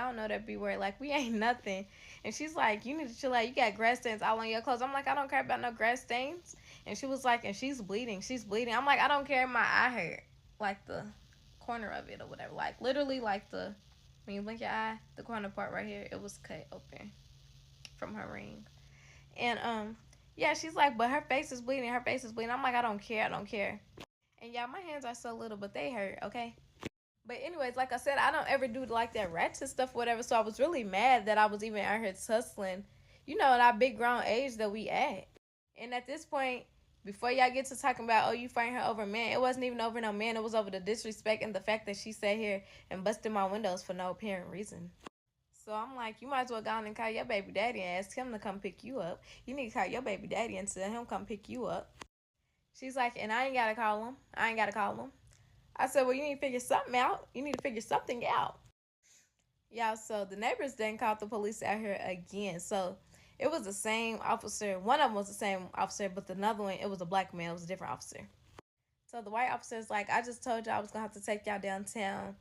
Like, we ain't nothing. And she's like, you need to chill out. You got grass stains all on your clothes. I'm like, I don't care about no grass stains. And she was like, and she's bleeding. I'm like, I don't care. My eye hurt. Like, the corner of it or whatever. Like, literally, like, when you blink your eye, the corner part right here, it was cut open from her ring. And, yeah, she's like, but her face is bleeding. I'm like, I don't care. And yeah, my hands are so little, but they hurt, okay? But anyways, like I said, I don't ever do like that ratchet stuff, whatever. So I was really mad that I was even out here tussling, at our big grown age that we at. And at this point, before y'all get to talking about, oh, you fighting her over man, it wasn't even over no man. It was over the disrespect and the fact that she sat here and busted my windows for no apparent reason. So I'm like, you might as well go on and call your baby daddy and ask him to come pick you up. You need to call your baby daddy and tell him come pick you up. She's like, and I ain't got to call him. I said, well, you need to figure something out. Y'all, so the neighbors then called the police out here again. So it was the same officer. One of them was the same officer, but another one, it was a black man. It was a different officer. So the white officer's like, I just told y'all I was going to have to take y'all downtown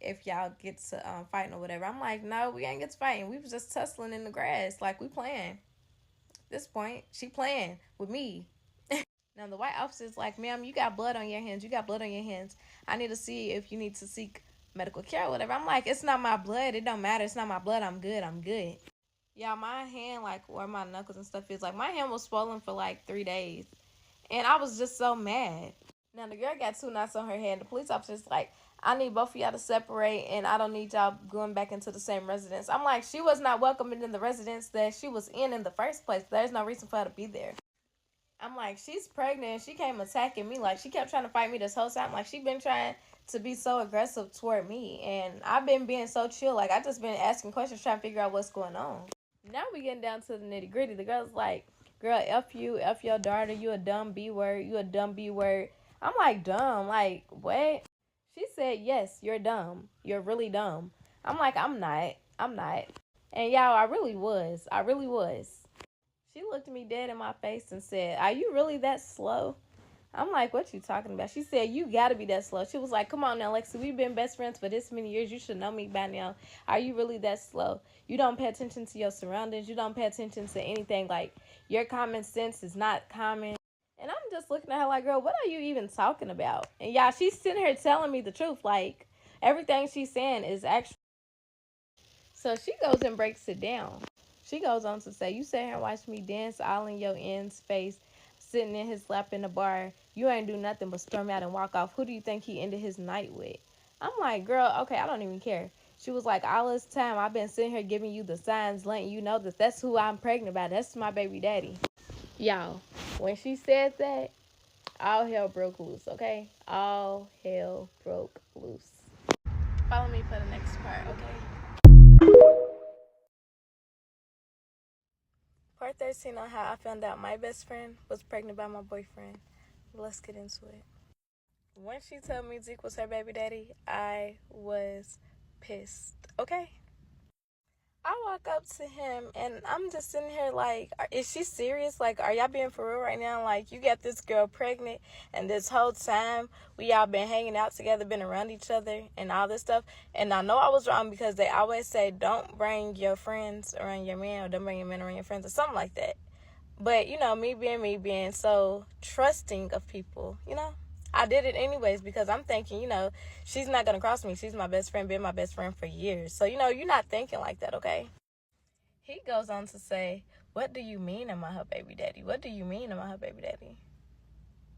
if y'all get to fighting or whatever. I'm like, no, we ain't get to fighting. We was just tussling in the grass. Like, we playing. At this point, she playing with me. Now, the white officer's like, ma'am, you got blood on your hands. I need to see if you need to seek medical care or whatever. I'm like, it's not my blood. It don't matter. It's not my blood. I'm good. Yeah, my hand, like, where my knuckles and stuff is, like, my hand was swollen for, like, 3 days. And I was just so mad. Now, the girl got 2 knots on her head. The police officer's like, I need both of y'all to separate, and I don't need y'all going back into the same residence. I'm like, she was not welcome in the residence that she was in the first place. There's no reason for her to be there. I'm like, she's pregnant. She came attacking me. Like, she kept trying to fight me this whole time. Like, she been trying to be so aggressive toward me. And I've been being so chill. Like, I just been asking questions, trying to figure out what's going on. Now we getting down to the nitty gritty. The girl's like, girl, F you, F your daughter. You a dumb B word. You a dumb B word. I'm like, dumb. Like, what? She said, yes, you're dumb. You're really dumb. I'm like, I'm not. I'm not. And y'all, I really was. I really was. She looked me dead in my face and said, are you really that slow? I'm like, what you talking about? She said, you gotta be that slow. She was like, come on now, Lexi, we've been best friends for this many years. You should know me by now. Are you really that slow? You don't pay attention to your surroundings. You don't pay attention to anything. Like, your common sense is not common. And I'm just looking at her like, girl, what are you even talking about? And y'all, she's sitting here telling me the truth. Like, everything she's saying is actually. So she goes and breaks it down. She goes on to say, you sat here and watched me dance all in your end's face, sitting in his lap in the bar. You ain't do nothing but storm out and walk off. Who do you think he ended his night with? I'm like, girl, okay, I don't even care. She was like, all this time I've been sitting here giving you the signs, letting you know that that's who I'm pregnant by. That's my baby daddy. Y'all, when she said that, all hell broke loose, okay? All hell broke loose. Follow me for the next part, okay? Part 13 on how I found out my best friend was pregnant by my boyfriend. Let's get into it. When she told me Zeke was her baby daddy, I was pissed, okay? I walk up to him and I'm just sitting here like, is she serious? Like, are y'all being for real right now? Like, you got this girl pregnant and this whole time we all been hanging out together, been around each other and all this stuff. And I know I was wrong because they always say don't bring your friends around your man or don't bring your man around your friends or something like that. But, you know, me being so trusting of people, you know, I did it anyways because I'm thinking, you know, she's not going to cross me. She's my best friend, been my best friend for years. So, you know, you're not thinking like that, okay? He goes on to say, what do you mean am I her baby daddy? What do you mean am I her baby daddy?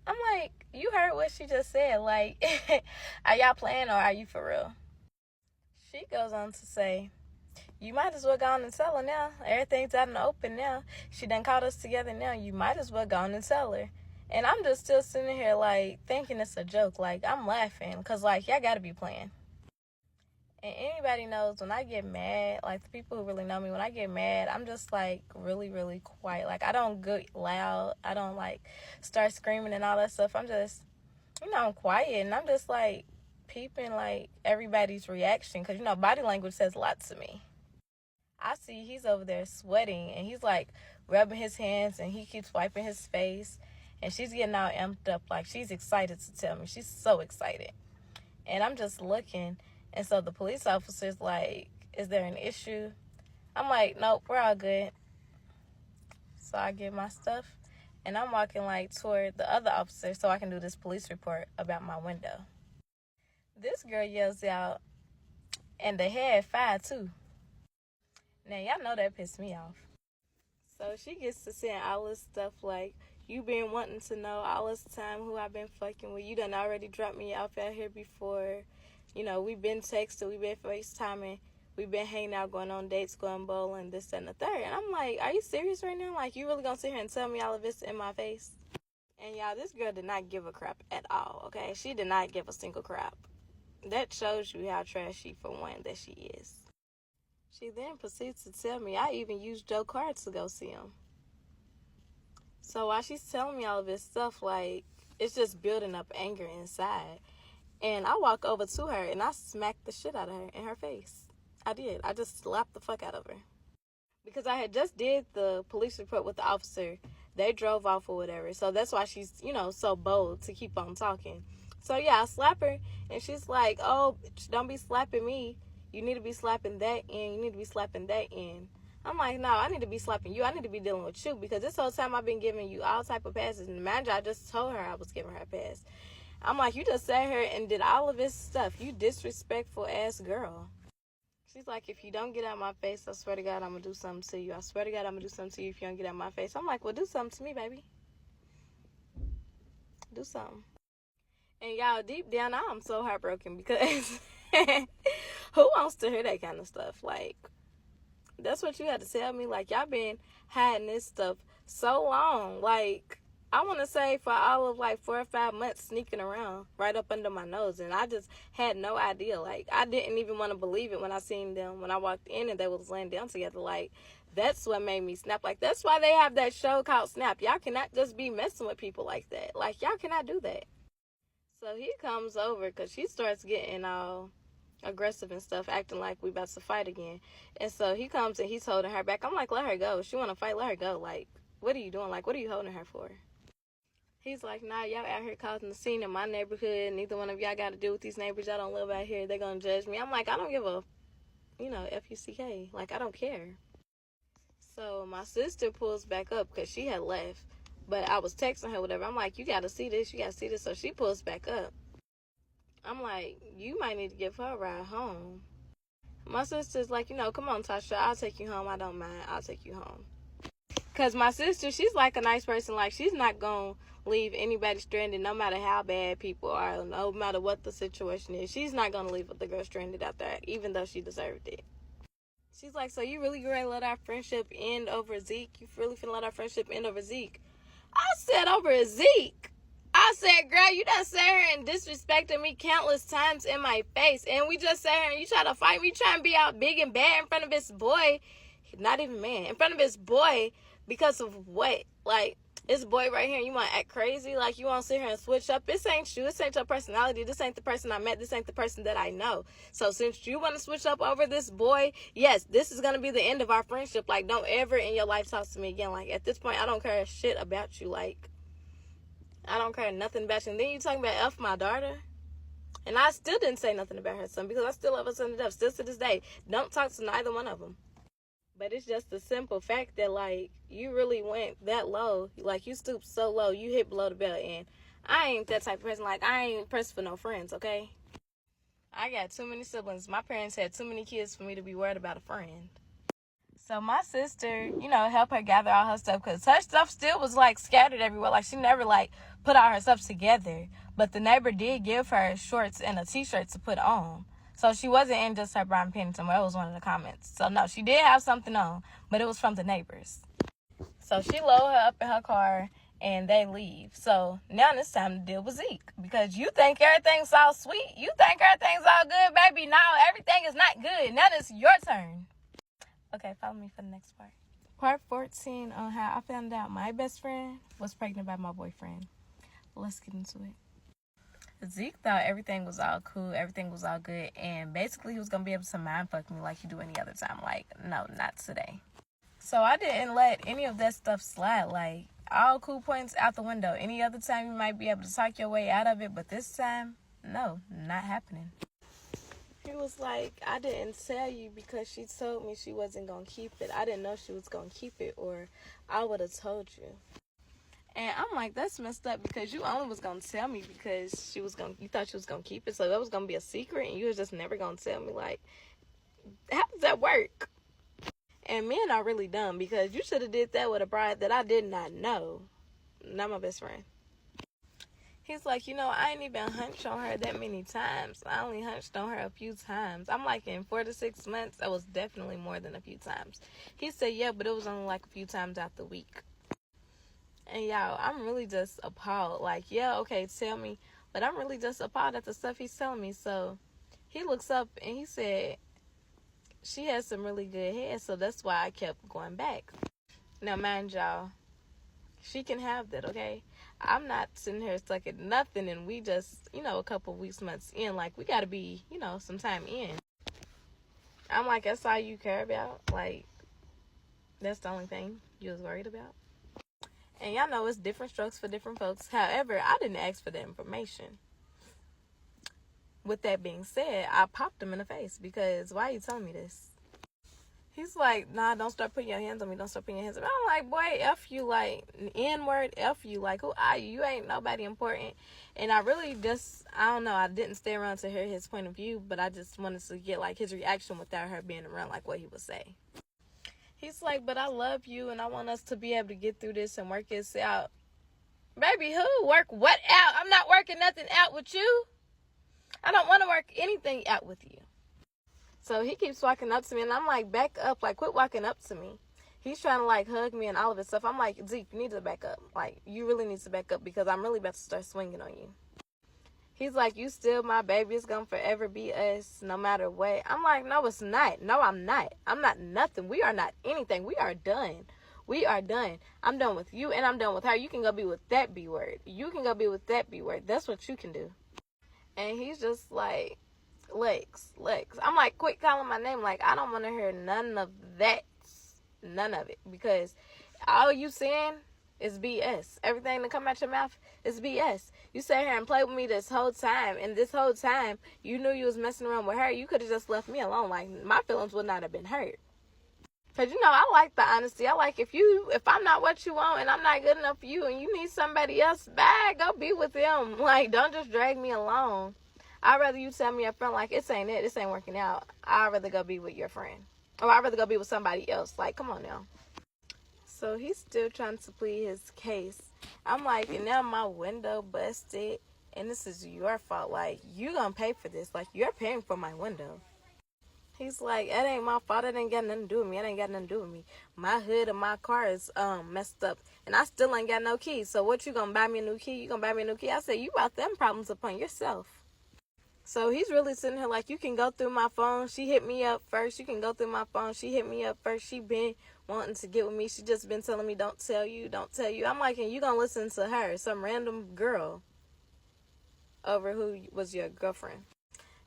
I'm like, you heard what she just said. Like, are y'all playing or are you for real? She goes on to say, you might as well go on and tell her now. Everything's out in the open now. She done caught us together now. You might as well go on and tell her. And I'm just still sitting here, like, thinking it's a joke. Like, I'm laughing. Because, like, y'all got to be playing. And anybody knows when I get mad, like, the people who really know me, when I get mad, I'm just, like, really, really quiet. Like, I don't get loud. I don't, like, start screaming and all that stuff. I'm just, you know, I'm quiet. And I'm just, like, peeping, like, everybody's reaction. Because, you know, body language says a lot to me. I see he's over there sweating and he's like rubbing his hands and he keeps wiping his face and she's getting all amped up like she's excited to tell me. She's so excited. And I'm just looking and so the police officer's like, is there an issue? I'm like, nope, we're all good. So I get my stuff and I'm walking like toward the other officer so I can do this police report about my window. This girl yells out, and the head fired too. Now, y'all know that pissed me off. So she gets to saying all this stuff like, you been wanting to know all this time who I've been fucking with. You done already dropped me off out here before. You know, we've been texting, we've been FaceTiming, we've been hanging out, going on dates, going bowling, this, that, and the third. And I'm like, are you serious right now? Like, you really gonna sit here and tell me all of this in my face? And y'all, this girl did not give a crap at all, okay? She did not give a single crap. That shows you how trashy, for one, that she is. She then proceeds to tell me I even used Joe Card to go see him. So while she's telling me all of this stuff, like, it's just building up anger inside. And I walk over to her and I smacked the shit out of her in her face. I did. I just slapped the fuck out of her. Because I had just did the police report with the officer. They drove off or whatever. So that's why she's, you know, so bold to keep on talking. So yeah, I slap her and she's like, oh, don't be slapping me. You need to be slapping that end. You need to be slapping that end. I'm like, no, I need to be slapping you. I need to be dealing with you because this whole time I've been giving you all type of passes. And imagine I just told her I was giving her a pass. I'm like, you just sat here and did all of this stuff. You disrespectful ass girl. She's like, if you don't get out of my face, I swear to God, I'm going to do something to you. I swear to God, I'm going to do something to you if you don't get out of my face. I'm like, well, do something to me, baby. Do something. And y'all, deep down, I'm so heartbroken because who wants to hear that kind of stuff? Like, that's what you had to tell me. Like, y'all been hiding this stuff so long. Like, I want to say for all of like 4 or 5 months sneaking around right up under my nose. And I just had no idea. Like, I didn't even want to believe it when I seen them, when I walked in and they was laying down together. Like, that's what made me snap. Like, that's why they have that show called Snap. Y'all cannot just be messing with people like that. Like, y'all cannot do that. So he comes over because she starts getting all aggressive and stuff, acting like we about to fight again. And so he comes and he's holding her back. I'm like, let her go. She want to fight, let her go. Like, what are you doing? Like, what are you holding her for? He's like, nah, y'all out here causing the scene in my neighborhood. Neither one of y'all got to do with these neighbors. Y'all don't live out here. They're going to judge me. I'm like, I don't give a, F-U-C-K. Like, I don't care. So my sister pulls back up because she had left. But I was texting her, whatever. I'm like, you got to see this. You got to see this. So she pulls back up. I'm like, you might need to give her a ride home. My sister's like, come on, Tasha, I'll take you home. I don't mind. I'll take you home. Because my sister, she's like a nice person. Like, she's not going to leave anybody stranded, no matter how bad people are, no matter what the situation is. She's not going to leave the girl stranded out there, even though she deserved it. She's like, so you really going to let our friendship end over Zeke? You really finna let our friendship end over Zeke? I said over Zeke. I said, girl, you done sat here and disrespected me countless times in my face. And we just sat here and you try to fight me, trying to be out big and bad in front of this boy. Not even man. In front of his boy because of what? Like, this boy right here, you want to act crazy? Like, you want to sit here and switch up? This ain't you. This ain't your personality. This ain't the person I met. This ain't the person that I know. So since you want to switch up over this boy, yes, this is going to be the end of our friendship. Like, don't ever in your life talk to me again. Like, at this point, I don't care shit about you. Like, I don't care nothing about you. And then you talking about F my daughter? And I still didn't say nothing about her son because I still love her son to death. Still to this day. Don't talk to neither one of them. But it's just the simple fact that, like, you really went that low. Like, you stooped so low, you hit below the belt. And I ain't that type of person. Like, I ain't pressed for no friends, okay? I got too many siblings. My parents had too many kids for me to be worried about a friend. So my sister, helped her gather all her stuff because her stuff still was, like, scattered everywhere. Like, she never, like, put all her stuff together. But the neighbor did give her shorts and a T-shirt to put on. So she wasn't in just her brown panties somewhere. It was one of the comments. So, no, she did have something on, but it was from the neighbors. So she loaded her up in her car, and they leave. So now it's time to deal with Zeke because you think everything's all sweet. You think everything's all good, baby. No, everything is not good. Now it's your turn. Okay, follow me for the next part. Part 14 on how I found out my best friend was pregnant by my boyfriend. Let's get into it. Zeke thought everything was all cool, everything was all good, and basically he was going to be able to mind fuck me like he do any other time. Like, no, not today. So I didn't let any of that stuff slide. Like, all cool points out the window. Any other time you might be able to talk your way out of it, but this time, no, not happening. He was like, I didn't tell you because she told me she wasn't going to keep it. I didn't know she was going to keep it, or I would have told you. And I'm like, that's messed up because you only was going to tell me because you thought she was going to keep it. So that was going to be a secret and you was just never going to tell me. Like, how does that work? And men are really dumb because you should have did that with a bride that I did not know. Not my best friend. He's like, I ain't even hunched on her that many times. I only hunched on her a few times. I'm like, in 4 to 6 months, that was definitely more than a few times. He said, yeah, but it was only like a few times out the week. And y'all, I'm really just appalled. Like, yeah, okay, tell me. But I'm really just appalled at the stuff he's telling me. So he looks up and he said, she has some really good head. So that's why I kept going back. Now, mind y'all, she can have that, okay? I'm not sitting here stuck at nothing. And we just, a couple weeks, months in. Like, we got to be, some time in. I'm like, that's all you care about? Like, that's the only thing you was worried about? And y'all know it's different strokes for different folks. However, I didn't ask for the information. With that being said, I popped him in the face because why are you telling me this? He's like, nah, don't start putting your hands on me. Don't start putting your hands on me. I'm like, boy, F you, like, N-word, F you. Like, who are you? You ain't nobody important. And I really just, I don't know. I didn't stay around to hear his point of view, but I just wanted to get, like, his reaction without her being around, like, what he would say. He's like, but I love you, and I want us to be able to get through this and work this out. Baby, who? Work what out? I'm not working nothing out with you. I don't want to work anything out with you. So he keeps walking up to me, and I'm like, back up. Like, quit walking up to me. He's trying to, like, hug me and all of this stuff. I'm like, Zeke, you need to back up. Like, you really need to back up because I'm really about to start swinging on you. He's like, you still my baby. It's going to forever be us no matter what. I'm like, no, it's not. No, I'm not. I'm not nothing. We are not anything. We are done. We are done. I'm done with you, and I'm done with her. You can go be with that B word. You can go be with that B word. That's what you can do. And he's just like, Lex. I'm like, quit calling my name. Like, I don't want to hear none of that. None of it. Because all you saying is BS. Everything that come out your mouth is BS. You sat here and played with me this whole time. And this whole time, you knew you was messing around with her. You could have just left me alone. Like, my feelings would not have been hurt. Because, you know, I like the honesty. I like if I'm not what you want and I'm not good enough for you and you need somebody else, bye, go be with them. Like, don't just drag me along. I'd rather you tell me up front, like, this ain't working out. I'd rather go be with your friend. Or I'd rather go be with somebody else. Like, come on now. So he's still trying to plead his case. I'm like, and now my window busted and this is your fault. Like, you gonna pay for this. Like, you're paying for my window. He's like, it ain't my fault. It ain't got nothing to do with me. It ain't got nothing to do with me. My hood of my car is messed up. And I still ain't got no key. So what, you gonna buy me a new key? You gonna buy me a new key? I said, you brought them problems upon yourself. So he's really sitting here like, you can go through my phone. She hit me up first. You can go through my phone. She hit me up first. She been wanting to get with me. She just been telling me, don't tell you. I'm like, and you gonna listen to her, some random girl, over who was your girlfriend.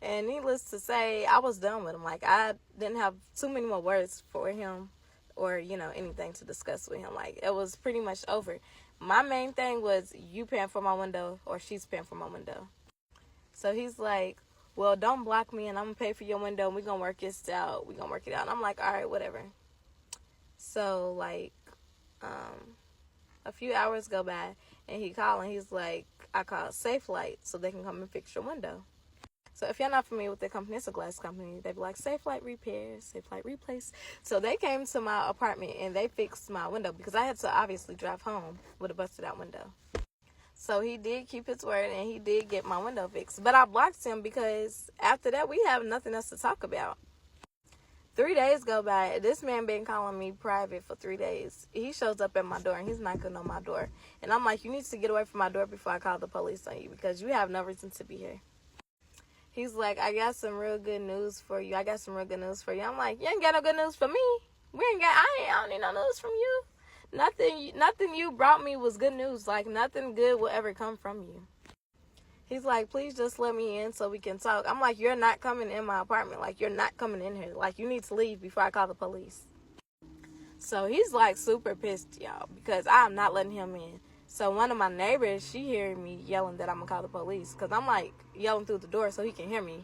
And needless to say, I was done with him. Like, I didn't have too many more words for him or, you know, anything to discuss with him. Like, it was pretty much over. My main thing was you paying for my window or she's paying for my window. So he's like, well, don't block me and I'm going to pay for your window and we're going to work this out. We're going to work it out. And I'm like, all right, whatever. So, like, a few hours go by and he called and he's like, I called Safe Light so they can come and fix your window. So if y'all not familiar with their company, it's a glass company. They be like, Safe Light Repairs, Safe Light Replace. So they came to my apartment and they fixed my window because I had to obviously drive home with a busted out window. So he did keep his word and he did get my window fixed. But I blocked him because after that, we have nothing else to talk about. 3 days go by. This man been calling me private for 3 days. He shows up at my door and he's knocking on my door. And I'm like, you need to get away from my door before I call the police on you because you have no reason to be here. He's like, I got some real good news for you. I'm like, you ain't got no good news for me. I don't need no news from you. Nothing you brought me was good news. Like, nothing good will ever come from you. He's like, please just let me in so we can talk. I'm like, you're not coming in my apartment. Like, you're not coming in here. Like, you need to leave before I call the police. So he's like super pissed, y'all, because I'm not letting him in. So one of my neighbors, she heard me yelling that I'm going to call the police because I'm, like, yelling through the door so he can hear me.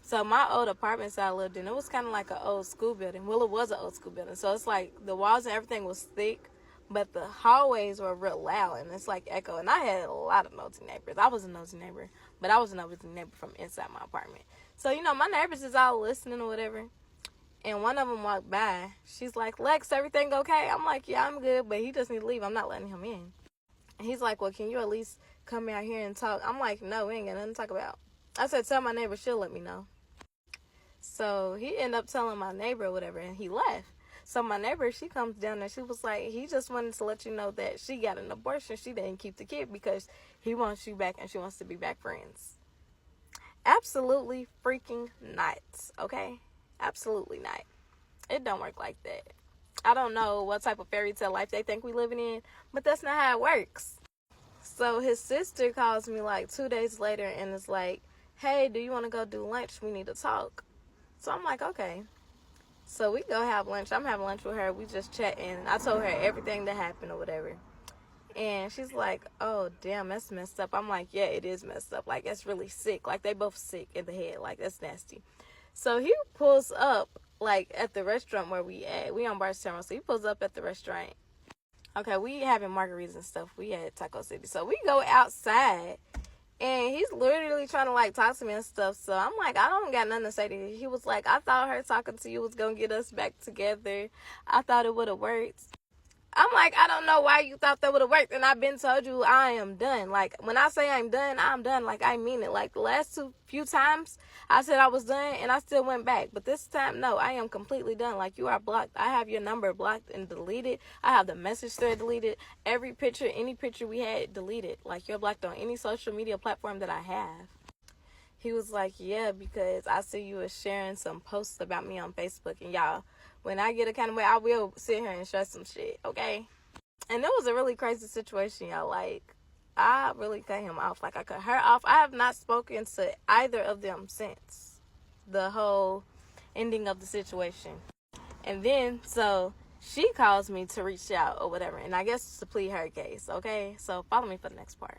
So my old apartment I lived in, it was kind of like an old school building. Well, it was an old school building. So it's like the walls and everything was thick, but the hallways were real loud, and it's like echo. And I had a lot of nosy neighbors. I was a nosy neighbor, but I was a nosy neighbor from inside my apartment. So, you know, my neighbors is all listening or whatever. And one of them walked by. She's like, Lex, everything okay? I'm like, yeah, I'm good, but he just need to leave. I'm not letting him in. He's like, well, can you at least come out here and talk? I'm like, no, we ain't got nothing to talk about. I said, tell my neighbor, she'll let me know. So he ended up telling my neighbor or whatever, and he left. So my neighbor, she comes down and she was like, he just wanted to let you know that she got an abortion. She didn't keep the kid because he wants you back and she wants to be back friends. Absolutely freaking not, okay? Absolutely not. It don't work like that. I don't know what type of fairy tale life they think we living in, but that's not how it works. So his sister calls me like 2 days later and is like, hey, do you want to go do lunch? We need to talk. So I'm like, okay. So we go have lunch. I'm having lunch with her. We just chatting. I told her everything that happened or whatever. And she's like, oh, damn, that's messed up. I'm like, yeah, it is messed up. Like, that's really sick. Like, they both sick in the head. Like, that's nasty. So he pulls up, like, at the restaurant where we at. We on Barstow, so he pulls up at the restaurant. Okay, we having margaritas and stuff. We at Taco City. So we go outside, and he's literally trying to, like, talk to me and stuff. So I'm like, I don't got nothing to say to you. He was like, I thought her talking to you was going to get us back together. I thought it would have worked. I'm like, I don't know why you thought that would have worked. And I've been told you I am done. Like, when I say I'm done, I'm done. Like, I mean it. Like, the last few times I said I was done and I still went back. But this time, no, I am completely done. Like, you are blocked. I have your number blocked and deleted. I have the message thread deleted. Every picture, any picture we had, deleted. Like, you're blocked on any social media platform that I have. He was like, yeah, because I see you was sharing some posts about me on Facebook. And y'all, when I get a kind of way, I will sit here and share some shit, okay? And it was a really crazy situation, y'all. Like, I really cut him off. Like, I cut her off. I have not spoken to either of them since the whole ending of the situation. And then, so, she calls me to reach out or whatever. And I guess to plead her case, okay? So, follow me for the next part.